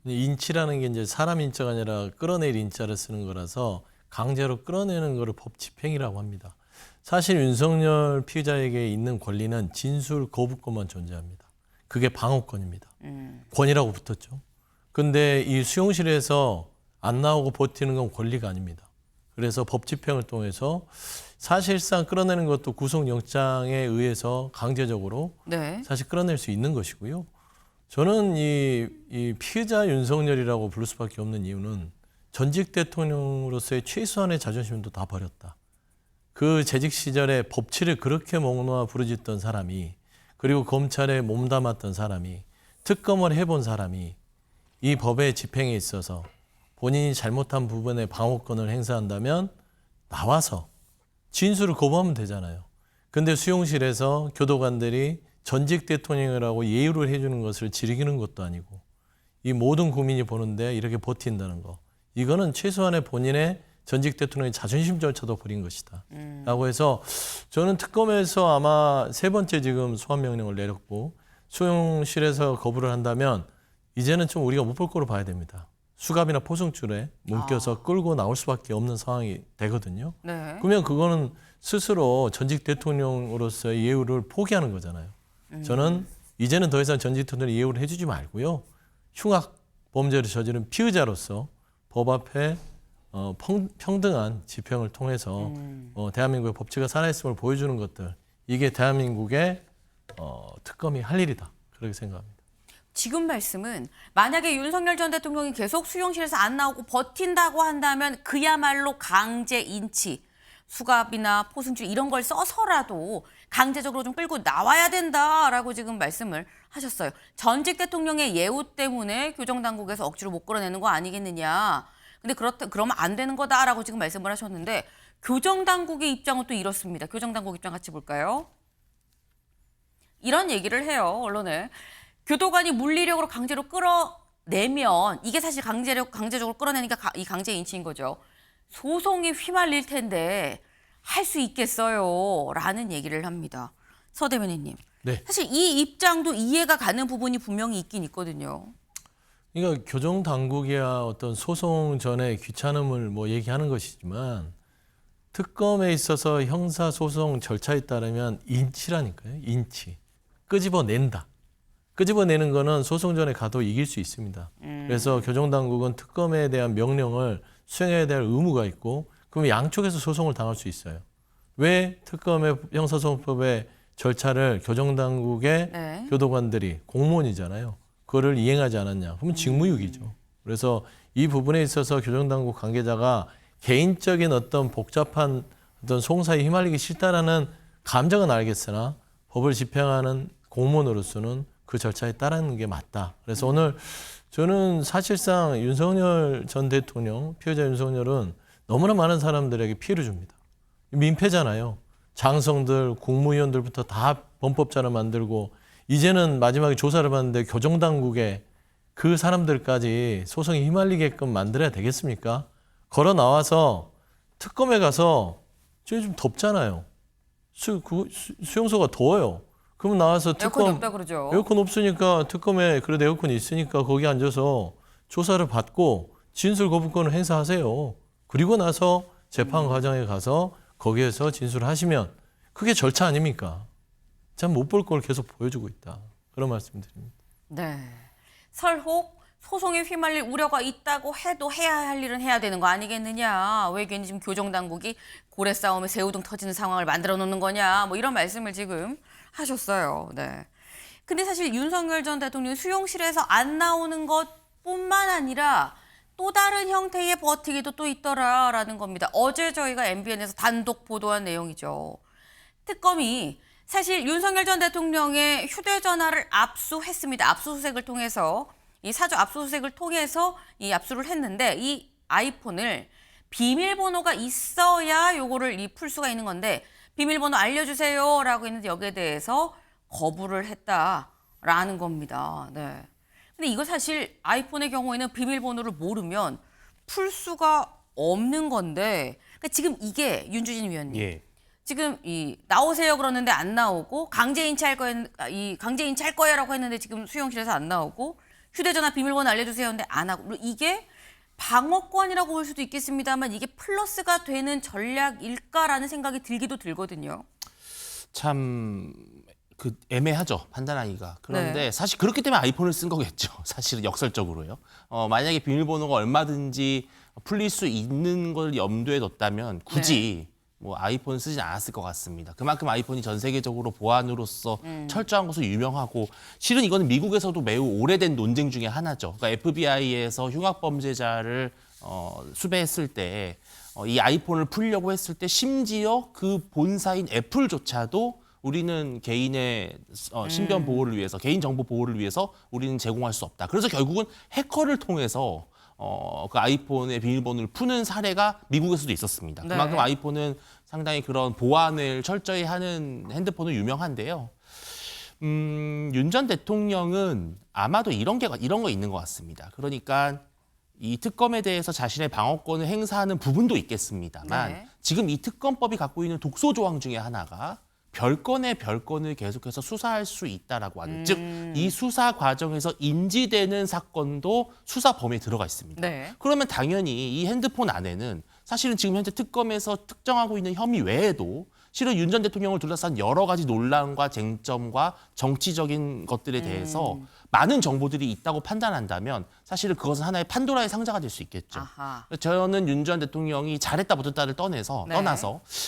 인치라는 게 이제 사람 인자가 아니라 끌어낼 인자를 쓰는 거라서 강제로 끌어내는 거를 법 집행이라고 합니다. 사실 윤석열 피의자에게 있는 권리는 진술 거부권만 존재합니다. 그게 방어권입니다. 권이라고 붙었죠. 근데 이 수용실에서 안 나오고 버티는 건 권리가 아닙니다. 그래서 법 집행을 통해서 사실상 끌어내는 것도 구속영장에 의해서 강제적으로 네. 사실 끌어낼 수 있는 것이고요. 저는 이 피의자 윤석열이라고 부를 수밖에 없는 이유는 전직 대통령으로서의 최소한의 자존심도 다 버렸다. 그 재직 시절에 법치를 그렇게 목 부르짖던 사람이 그리고 검찰에 몸담았던 사람이 특검을 해본 사람이 이 법의 집행에 있어서 본인이 잘못한 부분에 방어권을 행사한다면 나와서 진술을 거부하면 되잖아요. 근데 수용실에서 교도관들이 전직 대통령이라고 예우를 해주는 것을 즐기는 것도 아니고 이 모든 국민이 보는데 이렇게 버틴다는 거. 이거는 최소한의 본인의 전직 대통령의 자존심조차도 버린 것이다. 라고 해서 저는 특검에서 아마 3번째 지금 소환명령을 내렸고 수용실에서 거부를 한다면 이제는 좀 우리가 못 볼 거로 봐야 됩니다. 수갑이나 포승줄에 묶여서 끌고 나올 수밖에 없는 상황이 되거든요. 네. 그러면 그거는 스스로 전직 대통령으로서의 예우를 포기하는 거잖아요. 저는 이제는 더 이상 전직 대통령 예우를 해주지 말고요. 흉악 범죄를 저지른 피의자로서 법 앞에 평등한 집행을 통해서 대한민국의 법치가 살아있음을 보여주는 것들. 이게 대한민국의 특검이 할 일이다. 그렇게 생각합니다. 지금 말씀은 만약에 윤석열 전 대통령이 계속 수용실에서 안 나오고 버틴다고 한다면 그야말로 강제 인치, 수갑이나 포승줄 이런 걸 써서라도 강제적으로 좀 끌고 나와야 된다라고 지금 말씀을 하셨어요. 전직 대통령의 예우 때문에 교정당국에서 억지로 못 끌어내는 거 아니겠느냐. 근데 그러면 안 되는 거다라고 지금 말씀을 하셨는데 교정당국의 입장은 또 이렇습니다. 교정당국 입장 같이 볼까요? 이런 얘기를 해요, 언론에. 교도관이 물리력으로 강제로 끌어내면 이게 사실 강제적으로 끌어내니까 이 강제 인치인 거죠. 소송에 휘말릴 텐데 할 수 있겠어요? 라는 얘기를 합니다. 서 대변인님. 네. 사실 이 입장도 이해가 가는 부분이 분명히 있긴 있거든요. 그러니까 교정 당국이야 어떤 소송 전에 귀찮음을 뭐 얘기하는 것이지만 특검에 있어서 형사 소송 절차에 따르면 인치라니까요. 인치. 끄집어낸다. 끄집어내는 거는 소송 전에 가도 이길 수 있습니다. 그래서 교정 당국은 특검에 대한 명령을 수행해야 될 의무가 있고 그러면 양쪽에서 소송을 당할 수 있어요. 왜 특검의 형사소송법의 절차를 교정 당국의 네. 교도관들이 공무원이잖아요. 그거를 이행하지 않았냐. 그러면 직무유기죠. 그래서 이 부분에 있어서 교정당국 관계자가 개인적인 어떤 복잡한 어떤 송사에 휘말리기 싫다라는 감정은 알겠으나 법을 집행하는 공무원으로서는 그 절차에 따르는 게 맞다. 그래서 오늘 저는 사실상 윤석열 전 대통령, 피해자 윤석열은 너무나 많은 사람들에게 피해를 줍니다. 민폐잖아요. 장성들, 국무위원들부터 다 범법자를 만들고 이제는 마지막에 조사를 받는데 교정당국에 그 사람들까지 소송에 휘말리게끔 만들어야 되겠습니까? 걸어 나와서 특검에 가서 저희 좀 덥잖아요. 수용소가 더워요. 그러면 나와서 특검 에어컨이 없다 그러죠. 에어컨 없으니까 특검에 그래도 에어컨이 있으니까 거기 앉아서 조사를 받고 진술 거부권을 행사하세요. 그리고 나서 재판 과정에 가서 거기에서 진술하시면 그게 절차 아닙니까? 참 못 볼 걸 계속 보여주고 있다. 그런 말씀드립니다. 네. 설혹 소송에 휘말릴 우려가 있다고 해도 해야 할 일은 해야 되는 거 아니겠느냐. 왜 괜히 지금 교정당국이 고래 싸움에 새우등 터지는 상황을 만들어 놓는 거냐. 뭐 이런 말씀을 지금 하셨어요. 네. 근데 사실 윤석열 전 대통령이 수용실에서 안 나오는 것뿐만 아니라 또 다른 형태의 버티기도 또 있더라라는 겁니다. 어제 저희가 MBN에서 단독 보도한 내용이죠. 특검이 사실 윤석열 전 대통령의 휴대전화를 압수했습니다. 압수수색을 통해서 이 사주 압수수색을 통해서 이 압수를 했는데 이 아이폰을 비밀번호가 있어야 요거를 풀 수가 있는 건데 비밀번호 알려주세요라고 했는데 여기에 대해서 거부를 했다라는 겁니다. 네. 근데 이거 사실 아이폰의 경우에는 비밀번호를 모르면 풀 수가 없는 건데 그러니까 지금 이게 윤주진 위원님. 예. 지금 나오세요 그러는데 안 나오고 강제 인체할 거예요라고 했는데 지금 수용실에서 안 나오고 휴대전화 비밀번호 알려주세요 했는데 안 하고 이게 방어권이라고 볼 수도 있겠습니다만 이게 플러스가 되는 전략일까라는 생각이 들기도 들거든요. 참 애매하죠, 판단하기가. 그런데 네. 사실 그렇기 때문에 아이폰을 쓴 거겠죠. 사실은 역설적으로요. 만약에 비밀번호가 얼마든지 풀릴 수 있는 걸 염두에 뒀다면 굳이 뭐 아이폰 쓰진 않았을 것 같습니다. 그만큼 아이폰이 전 세계적으로 보안으로서 철저한 것으로 유명하고 실은 이거는 미국에서도 매우 오래된 논쟁 중에 하나죠. 그러니까 FBI에서 흉악범죄자를 수배했을 때 이 아이폰을 풀려고 했을 때 심지어 그 본사인 애플조차도 우리는 개인의 신변 보호를 위해서, 개인 정보 보호를 위해서 우리는 제공할 수 없다. 그래서 결국은 해커를 통해서 그 아이폰의 비밀번호를 푸는 사례가 미국에서도 있었습니다. 네. 그만큼 아이폰은 상당히 그런 보안을 철저히 하는 핸드폰으로 유명한데요. 윤 전 대통령은 아마도 이런 거 있는 것 같습니다. 그러니까 이 특검에 대해서 자신의 방어권을 행사하는 부분도 있겠습니다만 네. 지금 이 특검법이 갖고 있는 독소 조항 중에 하나가 별건의 별건을 계속해서 수사할 수 있다라고 하는 즉 이 수사 과정에서 인지되는 사건도 수사 범위에 들어가 있습니다. 네. 그러면 당연히 이 핸드폰 안에는 사실은 지금 현재 특검에서 특정하고 있는 혐의 외에도 실은 윤 전 대통령을 둘러싼 여러 가지 논란과 쟁점과 정치적인 것들에 대해서 많은 정보들이 있다고 판단한다면 사실은 그것은 하나의 판도라의 상자가 될 수 있겠죠. 아하. 저는 윤 전 대통령이 잘했다 못했다를 떠나서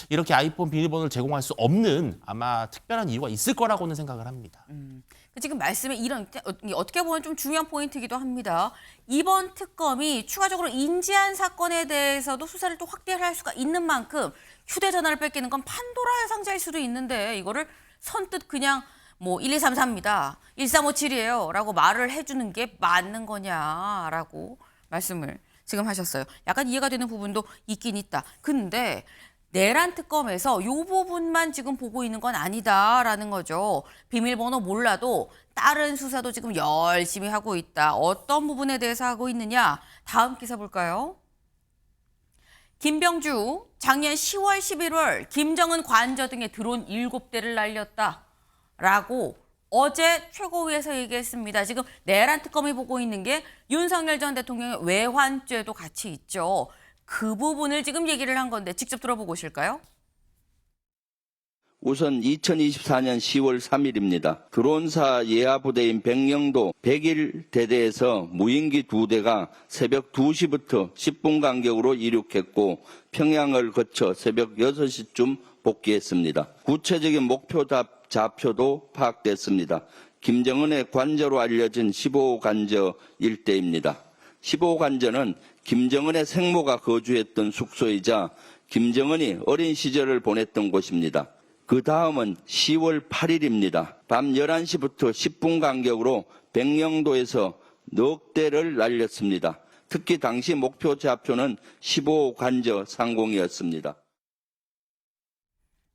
이렇게 아이폰 비밀번호를 제공할 수 없는 아마 특별한 이유가 있을 거라고는 생각을 합니다. 지금 말씀에 이런 어떻게 보면 좀 중요한 포인트이기도 합니다. 이번 특검이 추가적으로 인지한 사건에 대해서도 수사를 또 확대할 수가 있는 만큼 휴대전화를 뺏기는 건 판도라의 상자일 수도 있는데 이거를 선뜻 그냥 뭐 1234입니다. 1357이에요. 라고 말을 해주는 게 맞는 거냐라고 말씀을 지금 하셨어요. 약간 이해가 되는 부분도 있긴 있다. 근데 내란 특검에서 이 부분만 지금 보고 있는 건 아니다라는 거죠. 비밀번호 몰라도 다른 수사도 지금 열심히 하고 있다. 어떤 부분에 대해서 하고 있느냐? 다음 기사 볼까요? 김병주, 작년 10월, 11월 김정은 관저 등에 드론 7대를 날렸다라고 어제 최고위에서 얘기했습니다. 지금 내란 특검이 보고 있는 게 윤석열 전 대통령의 외환죄도 같이 있죠. 그 부분을 지금 얘기를 한 건데 직접 들어보고 오실까요? 우선 2024년 10월 3일입니다. 드론사 예하부대인 백령도 101대대에서 무인기 2대가 새벽 2시부터 10분 간격으로 이륙했고 평양을 거쳐 새벽 6시쯤 복귀했습니다. 구체적인 목표 좌표도 파악됐습니다. 김정은의 관저로 알려진 15호 관저 일대입니다. 15호 관저는 김정은의 생모가 거주했던 숙소이자 김정은이 어린 시절을 보냈던 곳입니다. 그 다음은 10월 8일입니다. 밤 11시부터 10분 간격으로 백령도에서 넉 대를 날렸습니다. 특히 당시 목표 좌표는 15호 관저 상공이었습니다.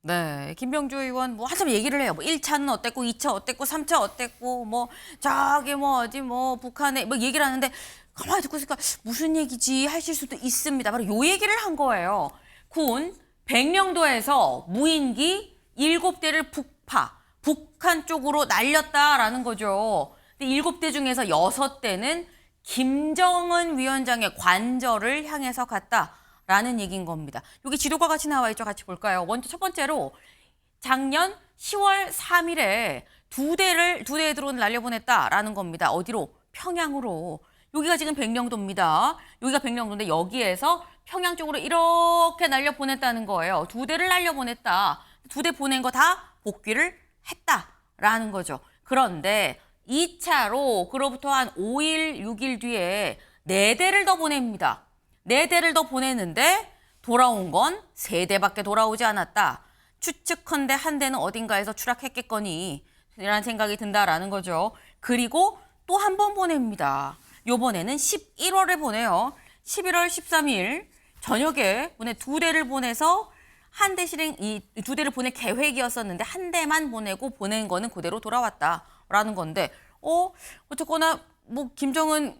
네, 김병주 의원 뭐 한참 얘기를 해요. 뭐 1차는 어땠고, 2차 어땠고, 3차 어땠고, 뭐 저기 뭐 어디 뭐 북한에 뭐 얘기를 하는데 가만히 듣고 있으니까 무슨 얘기지 하실 수도 있습니다. 바로 요 얘기를 한 거예요. 군 백령도에서 무인기 7대를 북한 쪽으로 날렸다라는 거죠. 근데 7대 중에서 6대는 김정은 위원장의 관저를 향해서 갔다라는 얘기인 겁니다. 여기 지도가 같이 나와 있죠. 같이 볼까요? 먼저 첫 번째로 작년 10월 3일에 2대의 드론을 날려보냈다라는 겁니다. 어디로? 평양으로. 여기가 지금 백령도입니다. 여기가 백령도인데 여기에서 평양 쪽으로 이렇게 날려보냈다는 거예요. 2대를 날려보냈다. 2대 보낸 거 다 복귀를 했다라는 거죠. 그런데 2차로 그로부터 한 5일, 6일 뒤에 4대를 더 보냅니다. 4대를 더 보냈는데 돌아온 건 3대밖에 돌아오지 않았다. 추측컨대 한 대는 어딘가에서 추락했겠거니 라는 생각이 든다라는 거죠. 그리고 또 한 번 보냅니다. 요번에는 11월에 보내요. 11월 13일 저녁에 2대를 보내서 한 대 실행, 이 2대를 보낼 계획이었었는데 한 대만 보내고 보낸 거는 그대로 돌아왔다라는 건데, 어쨌거나 뭐 김정은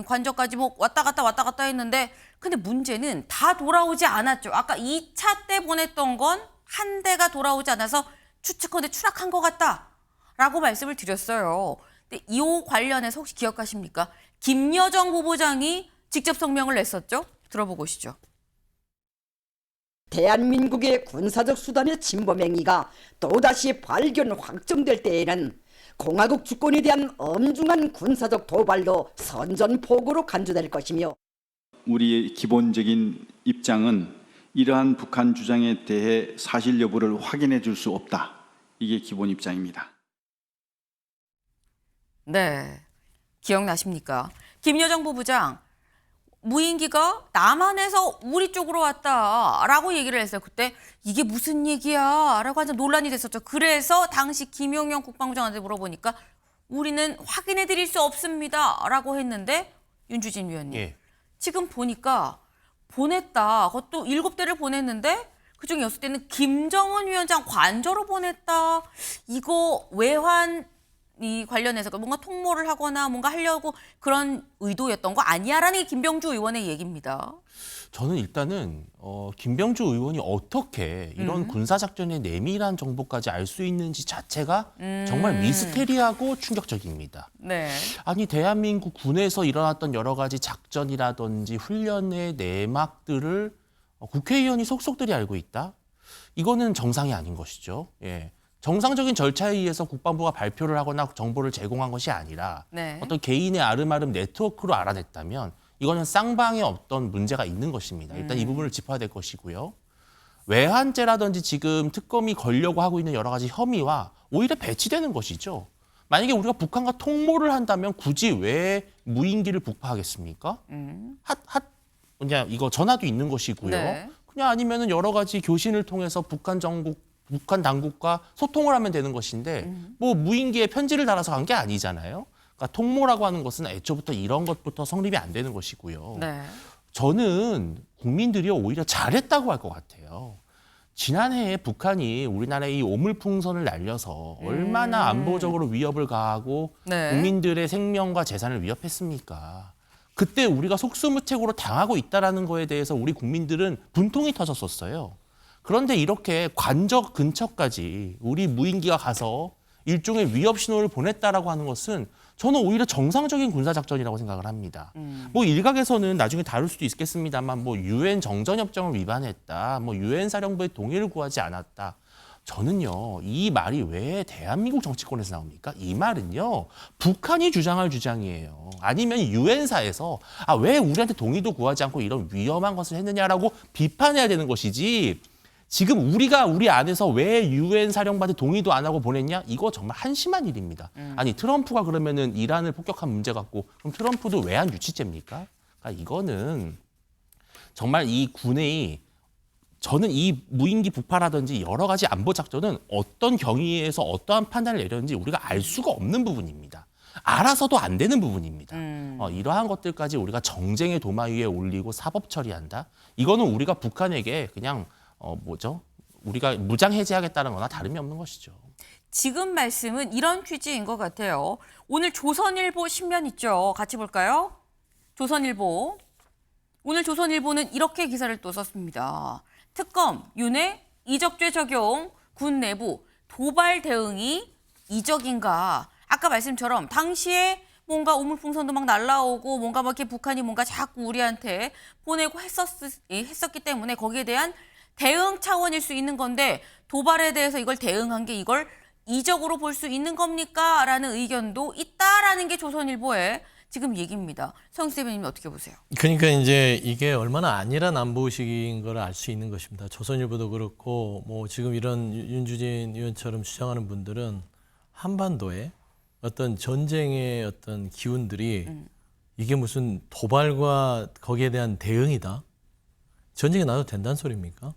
관저까지 뭐 왔다 갔다 했는데, 근데 문제는 다 돌아오지 않았죠. 아까 2차 때 보냈던 건 한 대가 돌아오지 않아서 추측컨대 추락한 것 같다라고 말씀을 드렸어요. 근데 이 관련해서 혹시 기억하십니까? 김여정 후보장이 직접 성명을 냈었죠. 들어보고 오시죠. 대한민국의 군사적 수단의 침범 행위가 또다시 발견 확정될 때에는 공화국 주권에 대한 엄중한 군사적 도발로 선전포고로 간주될 것이며, 우리의 기본적인 입장은 이러한 북한 주장에 대해 사실 여부를 확인해 줄 수 없다. 이게 기본 입장입니다. 네, 기억나십니까? 김여정 부부장, 무인기가 남한에서 우리 쪽으로 왔다라고 얘기를 했어요. 그때 이게 무슨 얘기야? 라고 완전 논란이 됐었죠. 그래서 당시 김용현 국방부장한테 물어보니까 우리는 확인해 드릴 수 없습니다. 라고 했는데, 윤주진 위원님, 지금 보니까 보냈다. 그것도 7대를 보냈는데 그중에 6대는 김정은 위원장 관저로 보냈다. 이거 외환 이 관련해서 뭔가 통모를 하거나 뭔가 하려고 그런 의도였던 거 아니야라는 게 김병주 의원의 얘기입니다. 저는 일단은 김병주 의원이 어떻게 이런 군사작전의 내밀한 정보까지 알 수 있는지 자체가 정말 미스테리하고 충격적입니다. 네. 아니, 대한민국 군에서 일어났던 여러 가지 작전이라든지 훈련의 내막들을 국회의원이 속속들이 알고 있다? 이거는 정상이 아닌 것이죠. 예. 정상적인 절차에 의해서 국방부가 발표를 하거나 정보를 제공한 것이 아니라 어떤 개인의 아름아름 네트워크로 알아냈다면 이거는 쌍방의 어떤 문제가 있는 것입니다. 일단 이 부분을 짚어야 될 것이고요. 외환죄라든지 지금 특검이 걸려고 하고 있는 여러 가지 혐의와 오히려 배치되는 것이죠. 만약에 우리가 북한과 통모를 한다면 굳이 왜 무인기를 북파하겠습니까? 이거 전화도 있는 것이고요. 네. 그냥 아니면은 여러 가지 교신을 통해서 북한 당국과 소통을 하면 되는 것인데 뭐 무인기에 편지를 달아서 간 게 아니잖아요. 그러니까 통모라고 하는 것은 애초부터 이런 것부터 성립이 안 되는 것이고요. 네. 저는 국민들이 오히려 잘했다고 할 것 같아요. 지난해에 북한이 우리나라의 이 오물풍선을 날려서 얼마나 안보적으로 위협을 가하고 국민들의 생명과 재산을 위협했습니까? 그때 우리가 속수무책으로 당하고 있다는 거에 대해서 우리 국민들은 분통이 터졌었어요. 그런데 이렇게 관저 근처까지 우리 무인기가 가서 일종의 위협 신호를 보냈다라고 하는 것은 저는 오히려 정상적인 군사작전이라고 생각을 합니다. 뭐 일각에서는 나중에 다룰 수도 있겠습니다만 뭐 유엔 정전협정을 위반했다, 뭐 유엔 사령부의 동의를 구하지 않았다. 저는요, 이 말이 왜 대한민국 정치권에서 나옵니까? 이 말은요, 북한이 주장할 주장이에요. 아니면 유엔사에서 왜 우리한테 동의도 구하지 않고 이런 위험한 것을 했느냐라고 비판해야 되는 것이지, 지금 우리가 우리 안에서 왜 유엔 사령부한테 동의도 안 하고 보냈냐? 이거 정말 한심한 일입니다. 아니, 트럼프가 그러면은 이란을 폭격한 문제 갖고 그럼 트럼프도 외환 유치죄입니까? 그러니까 이거는 정말 이 군의, 저는 이 무인기 북파라든지 여러 가지 안보 작전은 어떤 경위에서 어떠한 판단을 내렸는지 우리가 알 수가 없는 부분입니다. 알아서도 안 되는 부분입니다. 이러한 것들까지 우리가 정쟁의 도마 위에 올리고 사법 처리한다? 이거는 우리가 북한에게 그냥 우리가 무장 해제하겠다는 거나 다름이 없는 것이죠. 지금 말씀은 이런 취지인 것 같아요. 오늘 조선일보 신면 있죠. 같이 볼까요? 조선일보. 오늘 조선일보는 이렇게 기사를 또 썼습니다. 특검, 윤회, 이적죄 적용, 군 내부, 도발 대응이 이적인가. 아까 말씀처럼 당시에 뭔가 오물풍선도 막 날라오고 뭔가 막 이렇게 북한이 뭔가 자꾸 우리한테 보내고 했었기 때문에 거기에 대한 대응 차원일 수 있는 건데 도발에 대해서 이걸 대응한 게 이걸 이적으로 볼 수 있는 겁니까? 라는 의견도 있다라는 게 조선일보의 지금 얘기입니다. 성수 대변인님 어떻게 보세요? 그러니까 이제 이게 얼마나 안일한 안보의식인 걸 알 수 있는 것입니다. 조선일보도 그렇고 뭐 지금 이런 윤주진 의원처럼 주장하는 분들은 한반도에 어떤 전쟁의 어떤 기운들이 이게 무슨 도발과 거기에 대한 대응이다? 전쟁에 나도 된다는 소리입니까?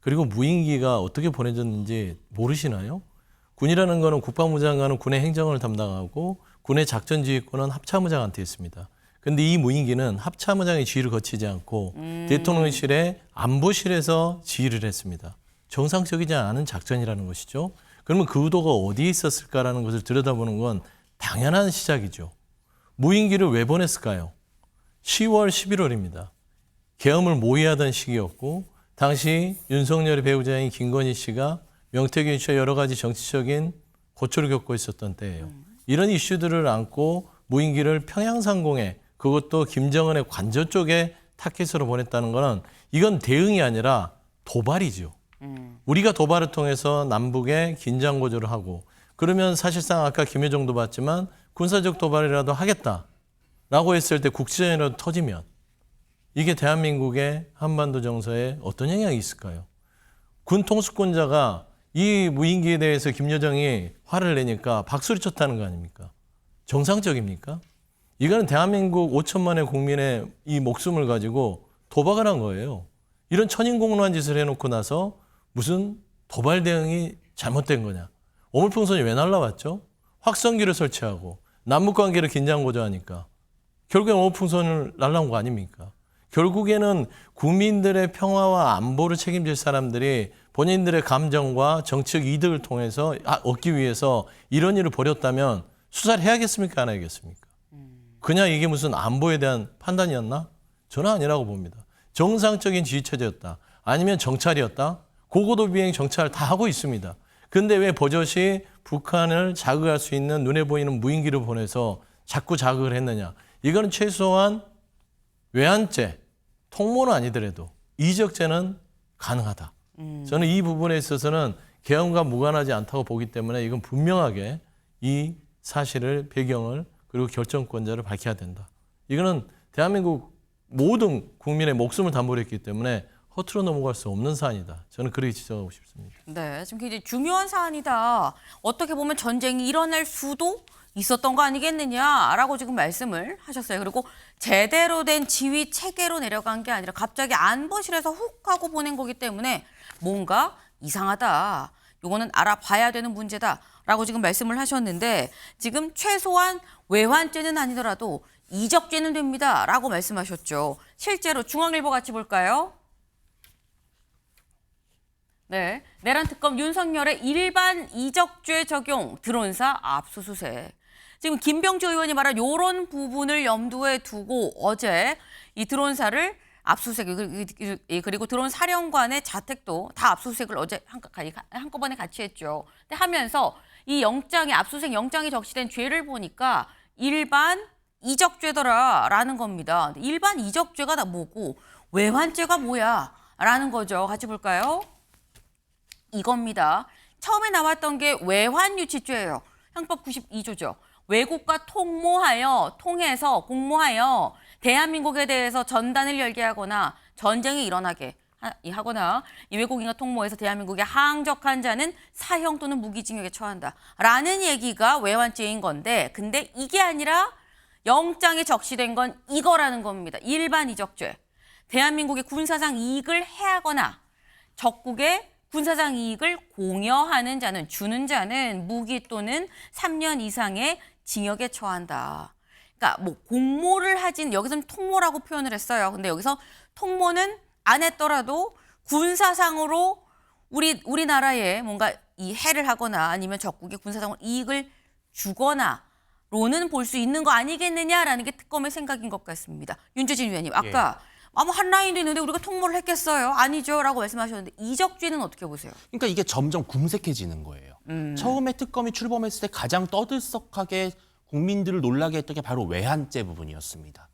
그리고 무인기가 어떻게 보내졌는지 모르시나요? 군이라는 거는 국방부 장관은 군의 행정을 담당하고 군의 작전지휘권은 합참의장한테 있습니다. 근데 이 무인기는 합참의장의 지휘를 거치지 않고 대통령실의 안보실에서 지휘를 했습니다. 정상적이지 않은 작전이라는 것이죠. 그러면 그 의도가 어디에 있었을까라는 것을 들여다보는 건 당연한 시작이죠. 무인기를 왜 보냈을까요? 10월, 11월입니다. 계엄을 모의하던 시기였고 당시 윤석열의 배우자인 김건희 씨가 명태균 씨와 여러 가지 정치적인 고초를 겪고 있었던 때예요. 이런 이슈들을 안고 무인기를 평양상공에 그것도 김정은의 관저 쪽에 타켓으로 보냈다는 거는 이건 대응이 아니라 도발이죠. 우리가 도발을 통해서 남북에 긴장 고조를 하고 그러면 사실상 아까 김여정도 봤지만 군사적 도발이라도 하겠다라고 했을 때 국지전이라도 터지면 이게 대한민국의 한반도 정서에 어떤 영향이 있을까요? 군 통수권자가 이 무인기에 대해서 김여정이 화를 내니까 박수를 쳤다는 거 아닙니까? 정상적입니까? 이거는 대한민국 5천만의 국민의 이 목숨을 가지고 도박을 한 거예요. 이런 천인공노한 짓을 해놓고 나서 무슨 도발 대응이 잘못된 거냐. 오물풍선이 왜 날라왔죠? 확성기를 설치하고 남북관계를 긴장고조하니까 결국엔 오물풍선을 날라온 거 아닙니까? 결국에는 국민들의 평화와 안보를 책임질 사람들이 본인들의 감정과 정치적 이득을 통해서 얻기 위해서 이런 일을 벌였다면 수사를 해야겠습니까? 안 해야겠습니까? 그냥 이게 무슨 안보에 대한 판단이었나? 저는 아니라고 봅니다. 정상적인 지휘체제였다. 아니면 정찰이었다. 고고도 비행 정찰 다 하고 있습니다. 근데 왜 버젓이 북한을 자극할 수 있는 눈에 보이는 무인기를 보내서 자꾸 자극을 했느냐. 이거는 최소한 외환죄, 통모는 아니더라도 이적죄는 가능하다. 저는 이 부분에 있어서는 계엄과 무관하지 않다고 보기 때문에 이건 분명하게 이 사실을 배경을 그리고 결정권자를 밝혀야 된다. 이거는 대한민국 모든 국민의 목숨을 담보로 했기 때문에 허투루 넘어갈 수 없는 사안이다. 저는 그렇게 지적하고 싶습니다. 네, 지금 굉장히 중요한 사안이다. 어떻게 보면 전쟁이 일어날 수도 있었던 거 아니겠느냐라고 지금 말씀을 하셨어요. 그리고 제대로 된 지휘 체계로 내려간 게 아니라 갑자기 안보실에서 훅 하고 보낸 거기 때문에 뭔가 이상하다. 요거는 알아봐야 되는 문제다라고 지금 말씀을 하셨는데 지금 최소한 외환죄는 아니더라도 이적죄는 됩니다라고 말씀하셨죠. 실제로 중앙일보 같이 볼까요? 네, 내란 특검 윤석열의 일반 이적죄 적용 드론사 압수수색. 지금 김병주 의원이 말한 이런 부분을 염두에 두고 어제 이 드론사를 압수수색 그리고 드론 사령관의 자택도 다 압수수색을 어제 한꺼번에 같이 했죠. 근데 하면서 이 영장이 압수수색 영장이 적시된 죄를 보니까 일반 이적죄더라라는 겁니다. 일반 이적죄가 다 뭐고 외환죄가 뭐야라는 거죠. 같이 볼까요? 이겁니다. 처음에 나왔던 게 외환유치죄예요. 형법 92조죠. 외국과 통해서 공모하여 대한민국에 대해서 전단을 열게 하거나 전쟁이 일어나게 하거나 이 외국인과 통모해서 대한민국에 항적한 자는 사형 또는 무기징역에 처한다라는 얘기가 외환죄인 건데 근데 이게 아니라 영장에 적시된 건 이거라는 겁니다. 일반 이적죄. 대한민국의 군사상 이익을 해하거나 적국의 군사상 이익을 공여하는 자는 주는 자는 무기 또는 3년 이상의 징역에 처한다. 그러니까 뭐 공모를 하진 여기서는 통모라고 표현을 했어요. 근데 여기서 통모는 안 했더라도 군사상으로 우리나라에 뭔가 이 해를 하거나 아니면 적국의 군사상으로 이익을 주거나로는 볼 수 있는 거 아니겠느냐라는 게 특검의 생각인 것 같습니다. 윤주진 위원님, 아까 한 라인도 있는데 우리가 통모를 했겠어요? 아니죠? 라고 말씀하셨는데 이적죄는 어떻게 보세요? 그러니까 이게 점점 궁색해지는 거예요. 처음에 특검이 출범했을 때 가장 떠들썩하게 국민들을 놀라게 했던 게 바로 외환죄 부분이었습니다.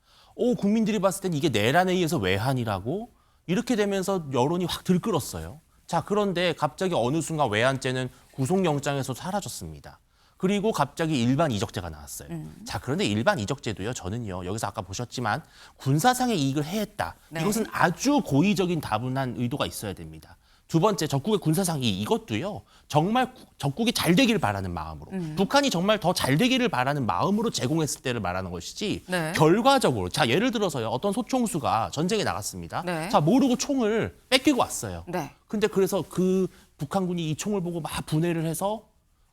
국민들이 봤을 땐 이게 내란에 의해서 외환이라고 이렇게 되면서 여론이 확 들끓었어요. 자, 그런데 갑자기 어느 순간 외환죄는 구속영장에서 사라졌습니다. 그리고 갑자기 일반 이적죄가 나왔어요. 자, 그런데 일반 이적죄도요, 저는요, 여기서 아까 보셨지만 군사상의 이익을 해했다. 네. 이것은 아주 고의적인 다분한 의도가 있어야 됩니다. 두 번째, 적국의 군사상의 이것도요. 정말 적국이 잘 되기를 바라는 마음으로 북한이 정말 더 잘 되기를 바라는 마음으로 제공했을 때를 말하는 것이지 네. 결과적으로 자 예를 들어서요. 어떤 소총수가 전쟁에 나갔습니다. 네. 자 모르고 총을 뺏기고 왔어요. 네. 근데 그래서 그 북한군이 이 총을 보고 막 분해를 해서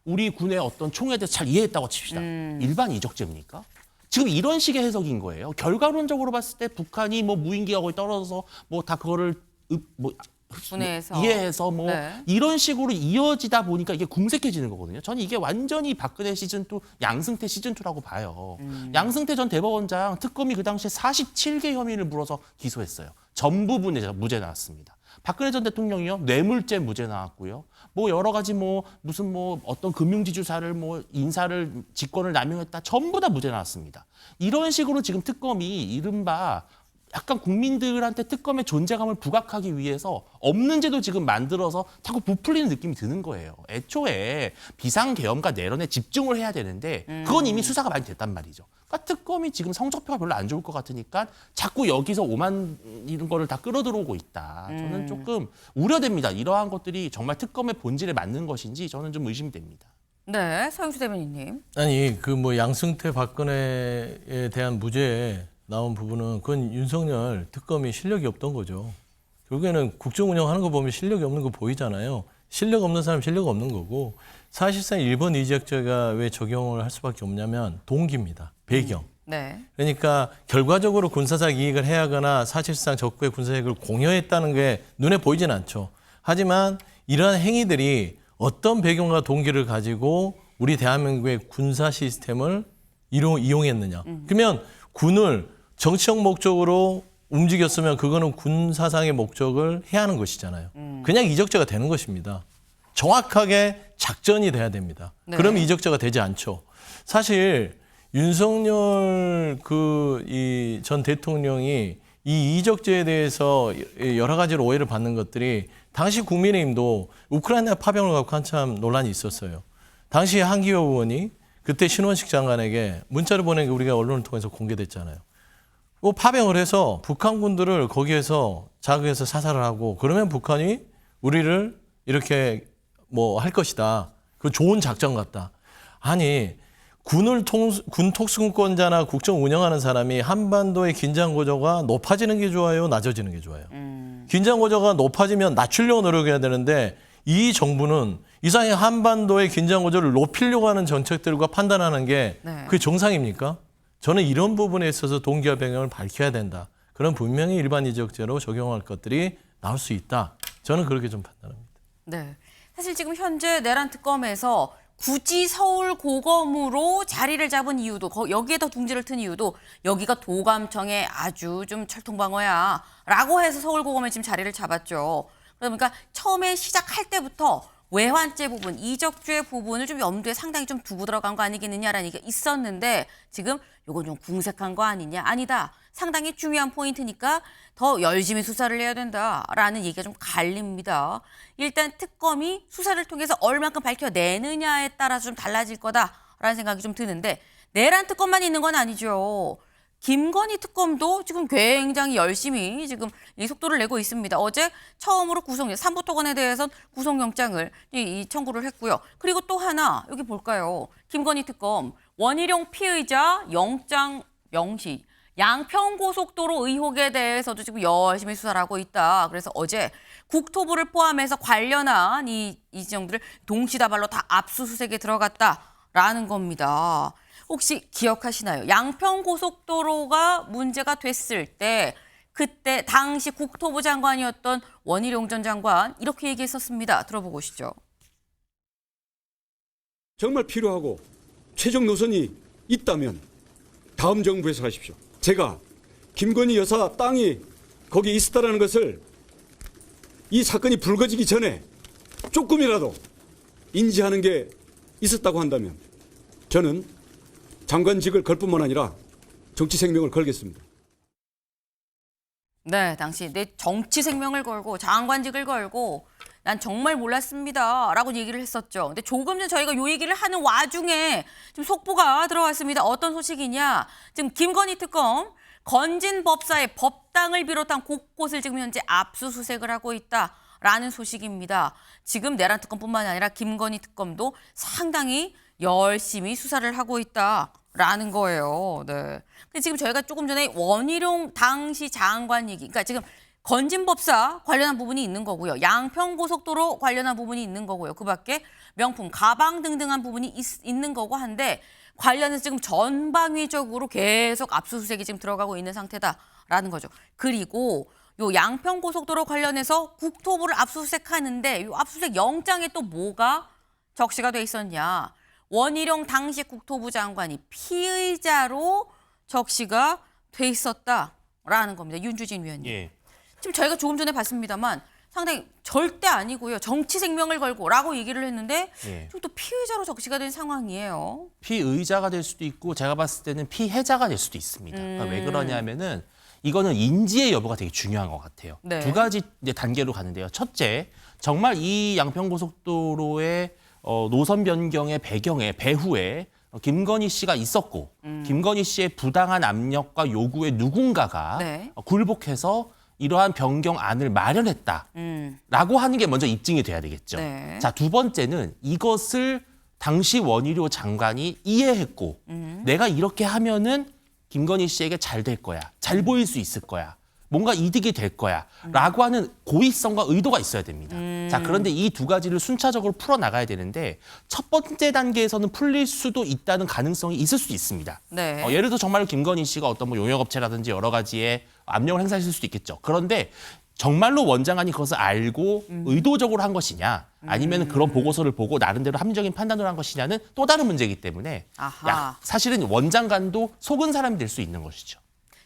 우리 군의 어떤 총에 대해서 잘 이해했다고 칩시다. 일반 이적죄입니까? 지금 이런 식의 해석인 거예요. 결과론적으로 봤을 때 북한이 뭐 무인기가 거의 떨어져서 뭐 다 그거를 분해해서. 이해해서 뭐 네. 이런 식으로 이어지다 보니까 이게 궁색해지는 거거든요. 저는 이게 완전히 박근혜 시즌2, 양승태 시즌2라고 봐요. 양승태 전 대법원장 특검이 그 당시에 47개 혐의를 물어서 기소했어요. 전부 무죄 나왔습니다. 박근혜 전 대통령이요. 뇌물죄 무죄 나왔고요. 뭐 여러 가지 뭐 무슨 뭐 어떤 금융지주사를 뭐 인사를 직권을 남용했다. 전부 다 무죄 나왔습니다. 이런 식으로 지금 특검이 이른바 약간 국민들한테 특검의 존재감을 부각하기 위해서 없는 제도 지금 만들어서 자꾸 부풀리는 느낌이 드는 거예요. 애초에 비상계엄과 내란에 집중을 해야 되는데 그건 이미 수사가 많이 됐단 말이죠. 그러니까 특검이 지금 성적표가 별로 안 좋을 것 같으니까 자꾸 여기서 오만 이런 거를 다 끌어들어오고 있다. 저는 조금 우려됩니다. 이러한 것들이 정말 특검의 본질에 맞는 것인지 저는 좀 의심이 됩니다. 네, 서영수 대변인님. 아니 그 뭐 양승태 박근혜에 대한 무죄에 나온 부분은 그건 윤석열 특검이 실력이 없던 거죠. 결국에는 국정 운영하는 거 보면 실력이 없는 거 보이잖아요. 실력 없는 사람 실력 없는 거고 사실상 1번 이적죄가 왜 적용을 할 수밖에 없냐면 동기입니다. 배경. 네. 그러니까 결과적으로 군사적 이익을 해하거나 사실상 적국의 군사력을 공여했다는 게 눈에 보이진 않죠. 하지만 이러한 행위들이 어떤 배경과 동기를 가지고 우리 대한민국의 군사 시스템을 이용했느냐. 그러면 군을 정치적 목적으로 움직였으면 그거는 군사상의 목적을 해야 하는 것이잖아요. 그냥 이적죄가 되는 것입니다. 정확하게 작전이 돼야 됩니다. 네. 그러면 이적죄가 되지 않죠. 사실 윤석열 이 전 대통령이 이 이적죄에 대해서 여러 가지로 오해를 받는 것들이 당시 국민의힘도 우크라이나 파병을 갖고 한참 논란이 있었어요. 당시 한기호 의원이 그때 신원식 장관에게 문자를 보낸 게 우리가 언론을 통해서 공개됐잖아요. 파병을 해서 북한군들을 거기에서 자극해서 사살을 하고 그러면 북한이 우리를 이렇게 뭐 할 것이다. 그 좋은 작전 같다. 아니 군 특수권자나 국정 운영하는 사람이 한반도의 긴장 고조가 높아지는 게 좋아요, 낮아지는 게 좋아요. 긴장 고조가 높아지면 낮추려고 노력해야 되는데 이 정부는 이상의 한반도의 긴장 고조를 높이려고 하는 정책들과 판단하는 게 그게 정상입니까? 저는 이런 부분에 있어서 동기와 배경을 밝혀야 된다. 그럼 분명히 일반 이적죄로 적용할 것들이 나올 수 있다. 저는 그렇게 좀 판단합니다. 네. 사실 지금 현재 내란 특검에서 굳이 서울 고검으로 자리를 잡은 이유도 여기에다 둥지를 튼 이유도 여기가 도감청의 아주 좀 철통방어야 라고 해서 서울 고검에 지금 자리를 잡았죠. 그러니까 처음에 시작할 때부터 외환죄 부분, 이적죄 부분을 좀 염두에 상당히 좀 두고 들어간 거 아니겠느냐라는 얘기가 있었는데 지금 이건 좀 궁색한 거 아니냐? 아니다. 상당히 중요한 포인트니까 더 열심히 수사를 해야 된다라는 얘기가 좀 갈립니다. 일단 특검이 수사를 통해서 얼만큼 밝혀내느냐에 따라서 좀 달라질 거다라는 생각이 좀 드는데 내란 특검만 있는 건 아니죠. 김건희 특검도 지금 굉장히 열심히 지금 이 속도를 내고 있습니다. 어제 처음으로 삼부토건에 대해서는 구속영장을 청구를 했고요. 그리고 또 하나 여기 볼까요? 김건희 특검 원희룡 피의자 영장 명시 양평고속도로 의혹에 대해서도 지금 열심히 수사를 하고 있다. 그래서 어제 국토부를 포함해서 관련한 이 지점들을 동시다발로 다 압수수색에 들어갔다라는 겁니다. 혹시 기억하시나요? 양평고속도로가 문제가 됐을 때 그때 당시 국토부 장관이었던 원희룡 전 장관 이렇게 얘기했었습니다. 들어보고 오시죠. 정말 필요하고 최종 노선이 있다면 다음 정부에서 하십시오. 제가 김건희 여사 땅이 거기 있었다는 것을 이 사건이 불거지기 전에 조금이라도 인지하는 게 있었다고 한다면 저는 장관직을 걸 뿐만 아니라 정치 생명을 걸겠습니다. 네, 당시 내 정치 생명을 걸고 장관직을 걸고 난 정말 몰랐습니다 라고 얘기를 했었죠. 근데 조금 전 저희가 요 얘기를 하는 와중에 좀 속보가 들어왔습니다. 어떤 소식이냐. 지금 김건희 특검 건진 법사의 법당을 비롯한 곳곳을 지금 현재 압수수색을 하고 있다. 라는 소식입니다. 지금 내란 특검뿐만 아니라 김건희 특검도 상당히 열심히 수사를 하고 있다라는 거예요. 네. 근데 지금 저희가 조금 전에 원희룡 당시 장관 얘기, 그러니까 지금 건진법사 관련한 부분이 있는 거고요. 양평고속도로 관련한 부분이 있는 거고요. 그밖에 명품, 가방 등등한 부분이 있는 거고 한데 관련해서 지금 전방위적으로 계속 압수수색이 지금 들어가고 있는 상태다라는 거죠. 그리고 요 양평고속도로 관련해서 국토부를 압수수색하는데 요 압수수색 영장에 또 뭐가 적시가 돼 있었냐. 원희룡 당시 국토부 장관이 피의자로 적시가 돼 있었다라는 겁니다. 윤주진 위원님. 예. 지금 저희가 조금 전에 봤습니다만 상당히 절대 아니고요. 정치 생명을 걸고라고 얘기를 했는데 예. 지금 또 피의자로 적시가 된 상황이에요. 피의자가 될 수도 있고 제가 봤을 때는 피해자가 될 수도 있습니다. 그러니까 왜 그러냐면은 이거는 인지의 여부가 되게 중요한 것 같아요. 네. 두 가지 이제 단계로 가는데요. 첫째, 정말 이 양평고속도로의 노선 변경의 배경에 배후에 김건희 씨가 있었고 김건희 씨의 부당한 압력과 요구에 누군가가 네. 굴복해서 이러한 변경안을 마련했다라고 하는 게 먼저 입증이 돼야 되겠죠. 네. 자, 두 번째는 이것을 당시 원희룡 장관이 이해했고 내가 이렇게 하면은 김건희 씨에게 잘 될 거야. 잘 보일 수 있을 거야. 뭔가 이득이 될 거야. 라고 하는 고의성과 의도가 있어야 됩니다. 자, 그런데 이 두 가지를 순차적으로 풀어나가야 되는데 첫 번째 단계에서는 풀릴 수도 있다는 가능성이 있을 수도 있습니다. 네. 예를 들어 정말로 김건희 씨가 어떤 뭐 용역업체라든지 여러 가지의 압력을 행사했을 수도 있겠죠. 그런데 정말로 원장관이 그것을 알고 의도적으로 한 것이냐 아니면 그런 보고서를 보고 나름대로 합리적인 판단을 한 것이냐는 또 다른 문제이기 때문에 아하. 사실은 원장관도 속은 사람이 될 수 있는 것이죠.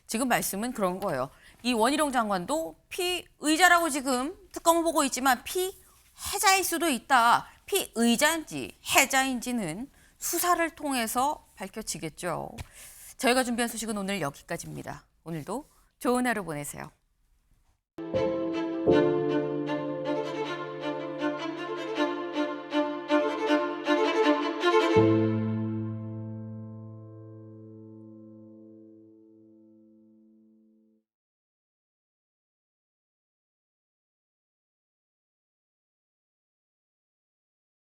지금 말씀은 그런 거예요. 이 원희룡 장관도 피의자라고 지금 특검을 보고 있지만 피해자일 수도 있다. 피의자인지 해자인지는 수사를 통해서 밝혀지겠죠. 저희가 준비한 소식은 오늘 여기까지입니다. 오늘도 좋은 하루 보내세요.